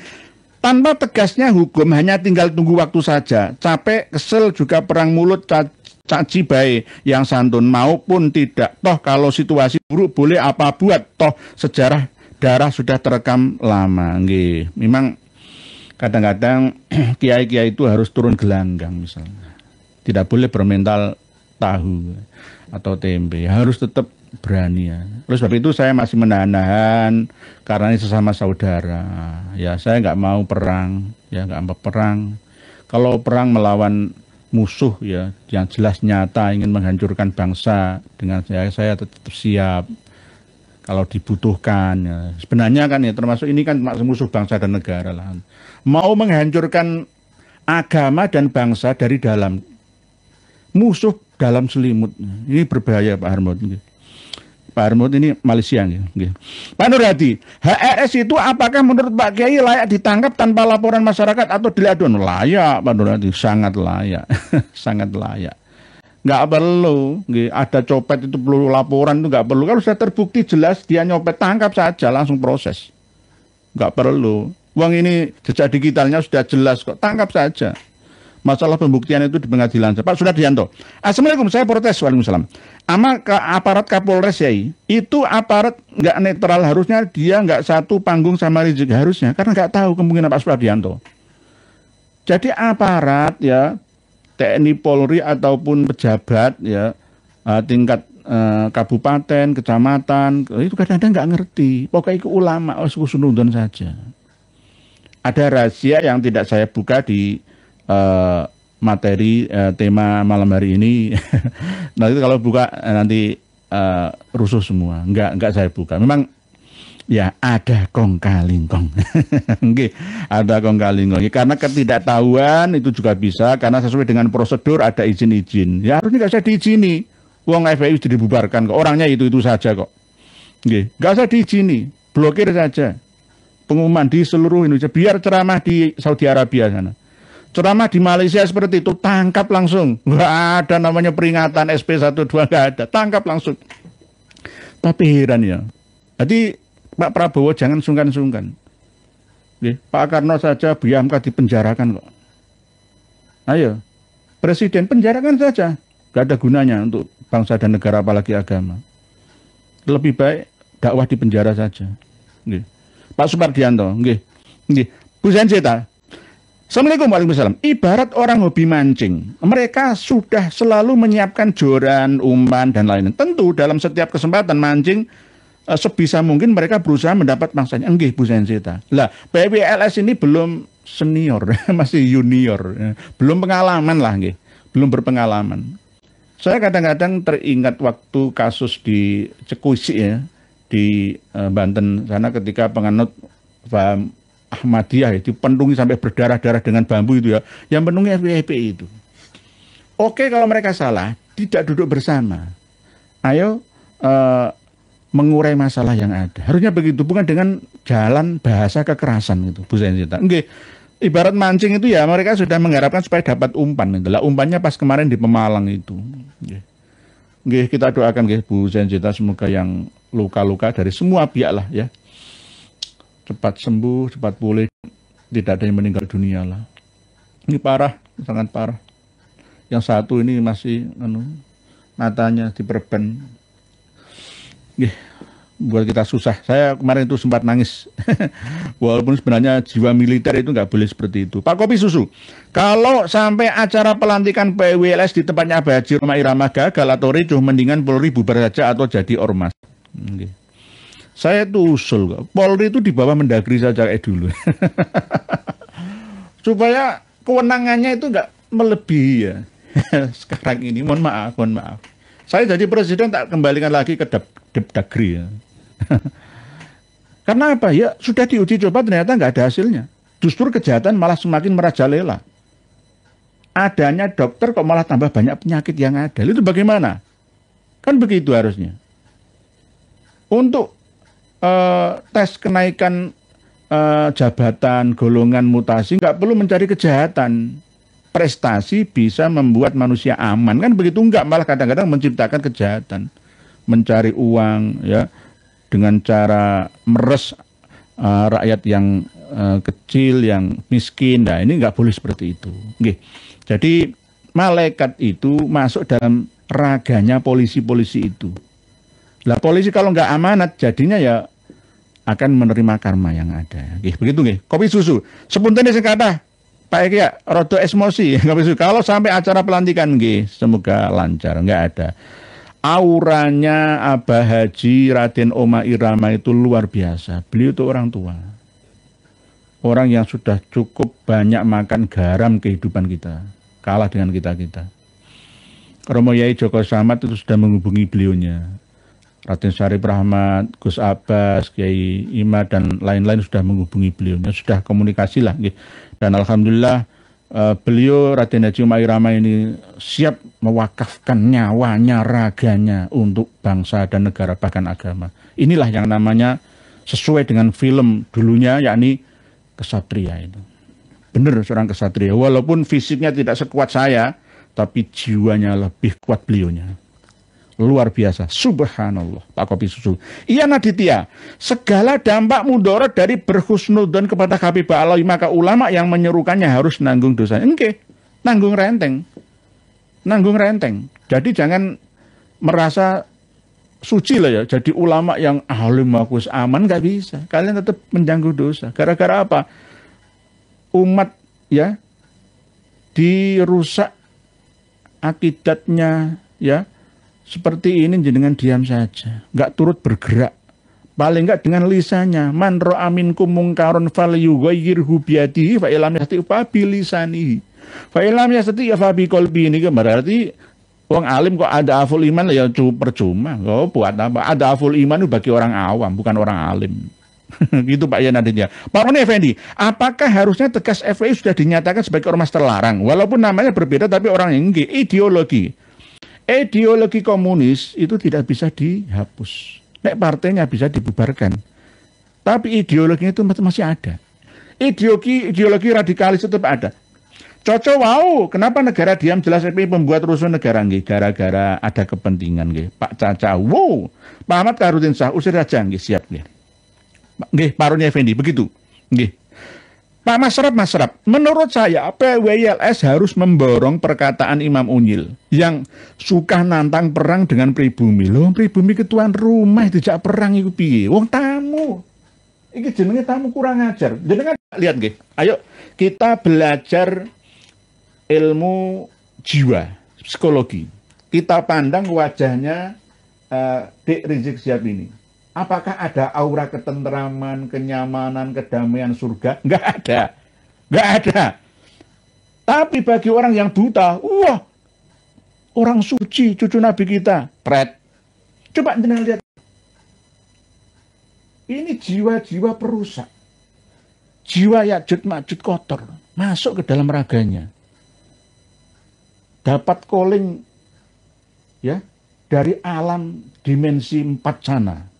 Tanpa tegasnya hukum, hanya tinggal tunggu waktu saja. Capek, kesel, juga perang mulut, caci baik yang santun maupun tidak. Toh kalau situasi buruk boleh apa buat. Toh sejarah darah sudah terekam lama. Nggih. Memang kadang-kadang kiai-kiai itu harus turun gelanggang misalnya. Tidak boleh bermental tahu atau tempe. Harus tetap berani ya. Oleh sebab itu saya masih menahan karena ini sesama saudara. Ya saya nggak mau perang. Ya nggak mau perang. Kalau perang melawan musuh ya yang jelas nyata ingin menghancurkan bangsa, dengan saya tetap siap kalau dibutuhkan ya. Sebenarnya kan ya termasuk ini kan musuh bangsa dan negara lah. Mau menghancurkan agama dan bangsa dari dalam, musuh dalam selimut. Ini berbahaya Pak Harmod. Pak Harmod ini Malaysia gitu. Pak Nur Hadi, HRS itu apakah menurut Pak Kiai layak ditangkap tanpa laporan masyarakat atau diladuan? Layak Pak Nur Hadi, sangat layak. Sangat layak. Nggak perlu, ada copet itu perlu laporan, itu nggak perlu. Kalau sudah terbukti jelas dia nyopet, tangkap saja, langsung proses. Nggak perlu. Uang ini jejak digitalnya sudah jelas kok, tangkap saja. Masalah pembuktian itu di pengadilan. Pak Sudaryanto, Assalamualaikum, saya protes. Waalaikumsalam. Aparat Kapolres ya, itu aparat nggak netral, harusnya dia nggak satu panggung sama Rizik, harusnya, karena nggak tahu kemungkinan Pak Sudaryanto. Jadi aparat ya, TNI Polri ataupun pejabat ya tingkat kabupaten, kecamatan, itu kadang-kadang nggak ngerti. Pokoknya itu ulama, sunudon saja. Ada rahasia yang tidak saya buka di materi tema malam hari ini. Nanti kalau buka nanti rusuh semua. Enggak saya buka. Memang ya ada kong kalingkong. Ada kong kalingkong. Karena ketidaktahuan itu juga bisa, karena sesuai dengan prosedur ada izin-izin. Ya harusnya nggak usah diizini. Uang FPI sudah dibubarkan kok. Orangnya itu saja kok. Nggak usah diizini. Blokir saja. Pengumuman di seluruh Indonesia. Biar ceramah di Saudi Arabia sana. Ceramah di Malaysia seperti itu, tangkap langsung. Nggak ada namanya peringatan SP12, nggak ada. Tangkap langsung. Tapi heran ya. Jadi Pak Prabowo jangan sungkan-sungkan. Pak Karno saja Biamka dipenjarakan kok. Ayo, presiden penjarakan saja. Gak ada gunanya untuk bangsa dan negara apalagi agama. Lebih baik dakwah di penjara saja. Nggih. Pak Supardianto, nggih. Nggih. Bu Zanzeta. Assalamualaikum warahmatullahi wabarakatuh. Ibarat orang hobi mancing, mereka sudah selalu menyiapkan joran, umpan, dan lain-lain. Tentu dalam setiap kesempatan mancing, sebisa mungkin mereka berusaha mendapat mangsanya. Nggih, Bu Zanzeta. Lah, PWLS ini belum senior, masih junior. Belum pengalaman lah, nggih. Belum berpengalaman. Saya kadang-kadang teringat waktu kasus di Cekuisi ya, di Banten sana ketika penganut Ahmadiyah itu pentungi sampai berdarah-darah dengan bambu itu ya, yang pentungi FPI itu. Oke, kalau mereka salah, tidak duduk bersama. Ayo mengurai masalah yang ada. Harusnya begitu, bukan dengan jalan bahasa kekerasan itu, Bu Zanzita. Nggih, ibarat mancing itu ya mereka sudah mengharapkan supaya dapat umpan. Itulah umpannya pas kemarin di Pemalang itu. Nggih, kita doakan nggih Bu Zanzita semoga yang luka-luka dari semua pihak lah ya. Cepat sembuh, cepat pulih, tidak ada yang meninggal dunia lah. Ini parah, sangat parah. Yang satu ini masih matanya diperban. Buat kita susah. Saya kemarin itu sempat nangis. Walaupun sebenarnya jiwa militer itu nggak boleh seperti itu. Pak Kopi Susu, kalau sampai acara pelantikan PWLS di tempatnya Abah Haji Roma Irama gagal atau ricuh, mendingan Polri bubar saja atau jadi ormas. Saya tuh usul kok. Polri itu di bawah Mendagri saja kayak dulu. Supaya kewenangannya itu nggak melebihi ya. Sekarang ini, mohon maaf. Saya jadi presiden tak kembalikan lagi ke Dagri ya. Karena apa ya? Sudah diuji coba ternyata nggak ada hasilnya. Justru kejahatan malah semakin merajalela. Adanya dokter kok malah tambah banyak penyakit yang ada. Itu bagaimana? Kan begitu harusnya. Untuk tes kenaikan jabatan, golongan, mutasi, nggak perlu mencari kejahatan. Prestasi bisa membuat manusia aman, kan begitu? Enggak, malah kadang-kadang menciptakan kejahatan. Mencari uang, ya, dengan cara meres rakyat yang kecil, yang miskin. Nah, ini nggak boleh seperti itu. Nggih. Jadi, malaikat itu masuk dalam raganya polisi-polisi itu. Lah, polisi kalau nggak amanat, jadinya ya akan menerima karma yang ada. Nggih, begitu nggih. Kopi Susu. Sepunten sing kathah Pak Eki ya, rodo emosi. Kalau sampai acara pelantikan nggih, semoga lancar, nggak ada. Auranya Abah Haji Raden Oma Irama itu luar biasa. Beliau itu orang tua. Orang yang sudah cukup banyak makan garam kehidupan kita. Kalah dengan kita-kita. Romo Yai Joko Samad itu sudah menghubungi beliaunya. Raden Syarif Rahmat, Gus Abbas, Kiai Ima, dan lain-lain sudah menghubungi beliaunya. Sudah komunikasi lah. Dan alhamdulillah beliau Raden Haji Oma Irama ini siap mewakafkan nyawanya, raganya untuk bangsa dan negara bahkan agama. Inilah yang namanya sesuai dengan film dulunya, yakni kesatria itu. Benar seorang kesatria. Walaupun fisiknya tidak sekuat saya, tapi jiwanya lebih kuat beliaunya. Luar biasa, subhanallah, Pak Kopi Susu. Iya Naditya, segala dampak mudorot dari berhusnudzon kepada Habibah Allah, maka ulama yang menyerukannya harus nanggung dosa. Oke, nanggung renteng. Jadi jangan merasa suci lah ya, jadi ulama yang alim bagus aman, nggak bisa. Kalian tetap menjanggu dosa. Gara-gara apa? Umat ya dirusak akidatnya ya. Seperti ini jenengan diam saja, nggak turut bergerak. Paling nggak dengan lisannya. Man ra'a minkum mungkaron falyughayyirhu biyadihi fa illam yastati' fa bilisanihi. Fa illam yastati' fa biqalbihi. Ini berarti wong alim kok ada aful iman ya percuma. Oh, buat apa? Ada aful iman itu bagi orang awam, bukan orang alim. Gitu Pak Yanaditya. Pak Roni Effendi, apakah harusnya tegas FPI sudah dinyatakan sebagai ormas terlarang? Walaupun namanya berbeda tapi orang yang ideologi komunis itu tidak bisa dihapus. Nek partainya bisa dibubarkan. Tapi ideologinya itu masih ada. Ideologi radikalis tetap ada. Cocok wow, kenapa negara diam jelas FPI membuat rusuh negara nggih gara-gara ada kepentingan nggih. Pak Caca, wow. Pak Ahmad Karudin Shah usir aja nggih, siap nggih. Nggih, Pak Roni Effendi begitu. Nggih. Pak Masrap, menurut saya PWLS harus memborong perkataan Imam Unyil yang suka nantang perang dengan pribumi. Loh, pribumi ketuan rumah tidak perang itu piye? Wong tamu. Iki jenenge tamu kurang ajar. Jenengan lihat nggih. Ayo kita belajar ilmu jiwa, psikologi. Kita pandang wajahnya Dek Rizik Syihab ini. Apakah ada aura ketentraman, kenyamanan, kedamaian surga? Enggak ada. Enggak ada. Tapi bagi orang yang buta, wah, orang suci, cucu Nabi kita, pret. Coba jenengan lihat. Ini jiwa-jiwa perusak. Jiwa Ya'juj Ma'juj kotor. Masuk ke dalam raganya. Dapat calling ya dari alam dimensi 4 sana.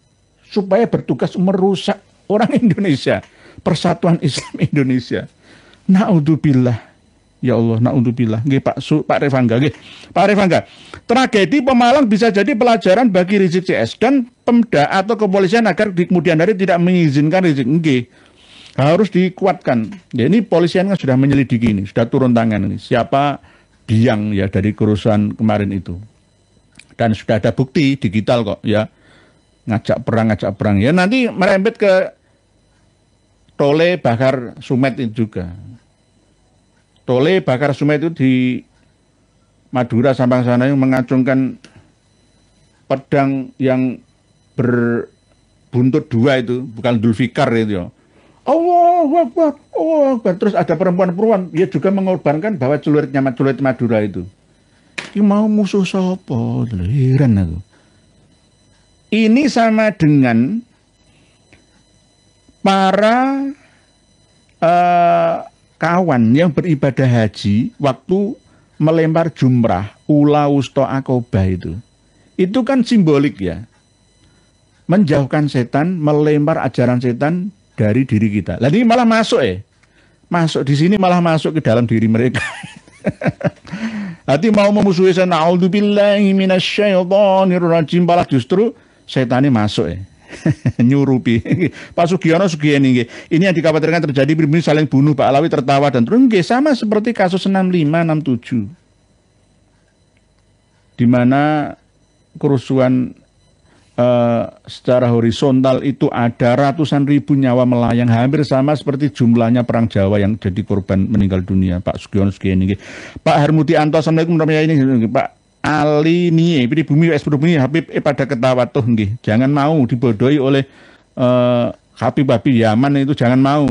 Supaya bertugas merusak orang Indonesia, persatuan Islam Indonesia. Naudzubillah, ya Allah, naudzubillah. Nggih Pak Revangga, nggih. Pak Revangga, tragedi Pemalang bisa jadi pelajaran bagi Rizik CS dan Pemda atau kepolisian agar di kemudian hari tidak mengizinkan Rizik. Nggih, harus dikuatkan. Ya, ini polisian kan sudah menyelidiki ini, sudah turun tangan ini. Siapa biang ya dari kerusuhan kemarin itu. Dan sudah ada bukti digital kok ya. Ngajak perang ya, nanti merembet ke Tole Bakar Sumet itu juga. Tole Bakar Sumet itu di Madura Sampang sana yang mengacungkan pedang yang berbuntut 2 itu, bukan Zulfikar itu ya. Allahu Akbar, Allahu Akbar. Terus ada perempuan-perempuan, dia juga mengorbankan bahwa celurit Madura itu. Ini mau musuh sopo, heran aku. Ini sama dengan para kawan yang beribadah haji waktu melempar jumrah ula wusta akobah itu. Itu kan simbolik ya. Menjauhkan setan, melempar ajaran setan dari diri kita. Lah ini malah masuk Masuk di sini malah masuk ke dalam diri mereka. Hati mau memusuhi saya, na'udzubillahi minasyaitonirrajim, malah justru setannya masuk nyurupi. Pak Sugiono Sugieni, ini yang dikhawatirkan terjadi, pribumi saling bunuh, Pak Alawi tertawa dan terus sama seperti kasus 65-67 di mana kerusuhan secara horizontal itu ada ratusan ribu nyawa melayang, hampir sama seperti jumlahnya perang Jawa yang jadi korban meninggal dunia. Pak Sugiono Sugieni, Pak Hermudi Anto, assalamualaikum warahmatullahi wabarakatuh. Pak Ali nih, pribumi Habib pada ketawa tuh nggih. Jangan mau dibodohi oleh Habib Yaman itu, jangan mau.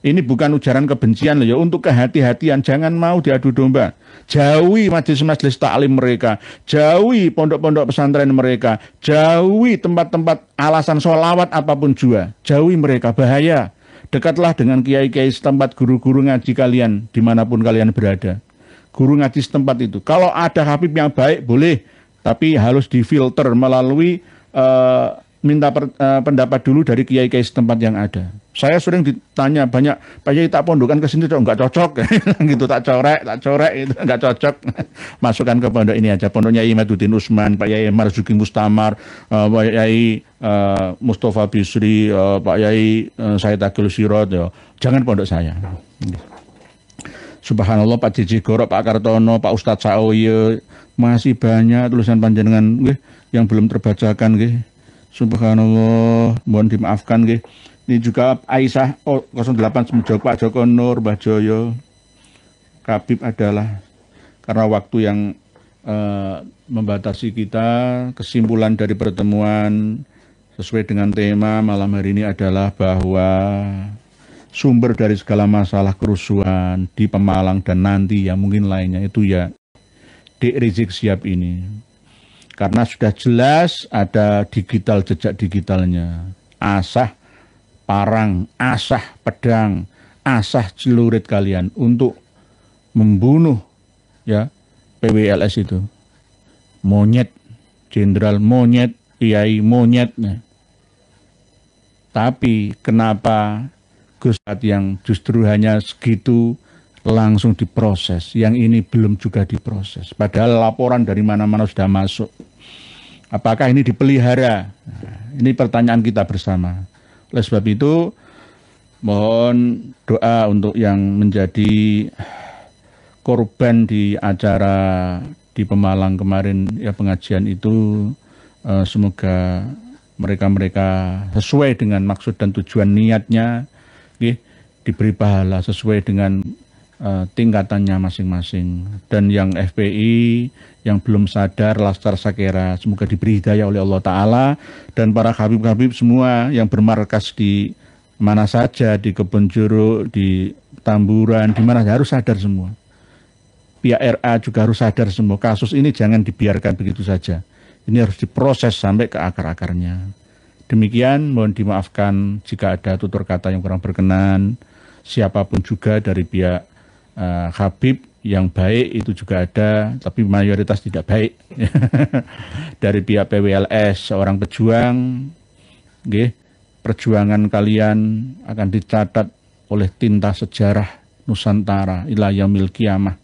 Ini bukan ujaran kebencian loh ya, untuk kehati-hatian, jangan mau diadu domba. Jauhi majelis-majelis taklim mereka, jauhi pondok-pondok pesantren mereka, jauhi tempat-tempat alasan sholawat apapun juga, jauhi mereka, bahaya. Dekatlah dengan kiai-kiai setempat, guru-guru ngaji kalian dimanapun kalian berada. Guru ngaji setempat itu. Kalau ada Habib yang baik boleh, tapi harus difilter melalui minta pendapat dulu dari kiai-kiai setempat yang ada. Saya sering ditanya banyak, Pak Yai tak pondokan ke sini kok nggak cocok, gitu tak corek itu nggak cocok. Masukkan ke pondok ini aja, pondoknya Imaduddin Usman, Pak Yai Marzuki Mustamar, Pak Yai Mustafa Bisri, Pak Yai Said Agil Sirot, ya. Jangan pondok saya. Subhanallah, Pak Cici Gorok, Pak Kartono, Pak Ustadz Saoye, masih banyak tulisan panjenengan yang belum terbacakan. Subhanallah, mohon dimaafkan. Ini juga Aisyah 08 Semjok, Pak Joko Nur, Mbah Joyo, Kabib adalah karena waktu yang membatasi kita. Kesimpulan dari pertemuan sesuai dengan tema malam hari ini adalah bahwa sumber dari segala masalah kerusuhan di Pemalang dan nanti yang mungkin lainnya itu ya Dek Rizik Syihab ini. Karena sudah jelas ada digital, jejak digitalnya. Asah parang, asah pedang, asah celurit kalian untuk membunuh ya PWLS itu. Monyet, jenderal monyet, kiai monyet. Tapi kenapa Gus yang justru hanya segitu langsung diproses, yang ini belum juga diproses. Padahal laporan dari mana-mana sudah masuk. Apakah ini dipelihara? Nah, ini pertanyaan kita bersama. Oleh sebab itu, Mohon doa untuk yang menjadi korban di acara di Pemalang kemarin ya, pengajian itu, semoga mereka sesuai dengan maksud dan tujuan niatnya, diberi pahala sesuai dengan tingkatannya masing-masing. Dan yang FPI yang belum sadar Laskar Sakera, semoga diberi hidayah oleh Allah Ta'ala. Dan para habib-habib semua yang bermarkas di mana saja, di Kebon Jeruk, di Tamburan, di mana harus sadar semua. Pihak RA juga harus sadar semua, kasus ini jangan dibiarkan begitu saja. Ini harus diproses sampai ke akar-akarnya. Demikian, mohon dimaafkan jika ada tutur kata yang kurang berkenan. Siapapun juga dari pihak Habib yang baik itu juga ada, tapi mayoritas tidak baik. Dari pihak PWLS, seorang pejuang, perjuangan kalian akan dicatat oleh tinta sejarah Nusantara ila yaumil qiyamah,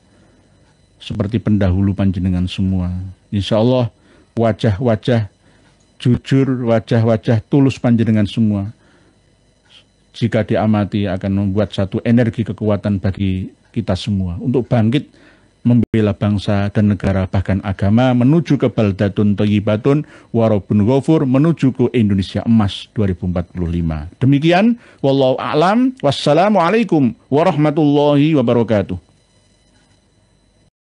seperti pendahulu panjenengan semua. Insya Allah wajah-wajah jujur, wajah-wajah tulus panjenengan semua, jika diamati akan membuat satu energi kekuatan bagi kita semua untuk bangkit membela bangsa dan negara, bahkan agama, menuju ke baldatun thayyibatun warabun ghafur, menuju ke Indonesia emas 2045. Demikian, wallahu a'lam, wassalamualaikum warahmatullahi wabarakatuh.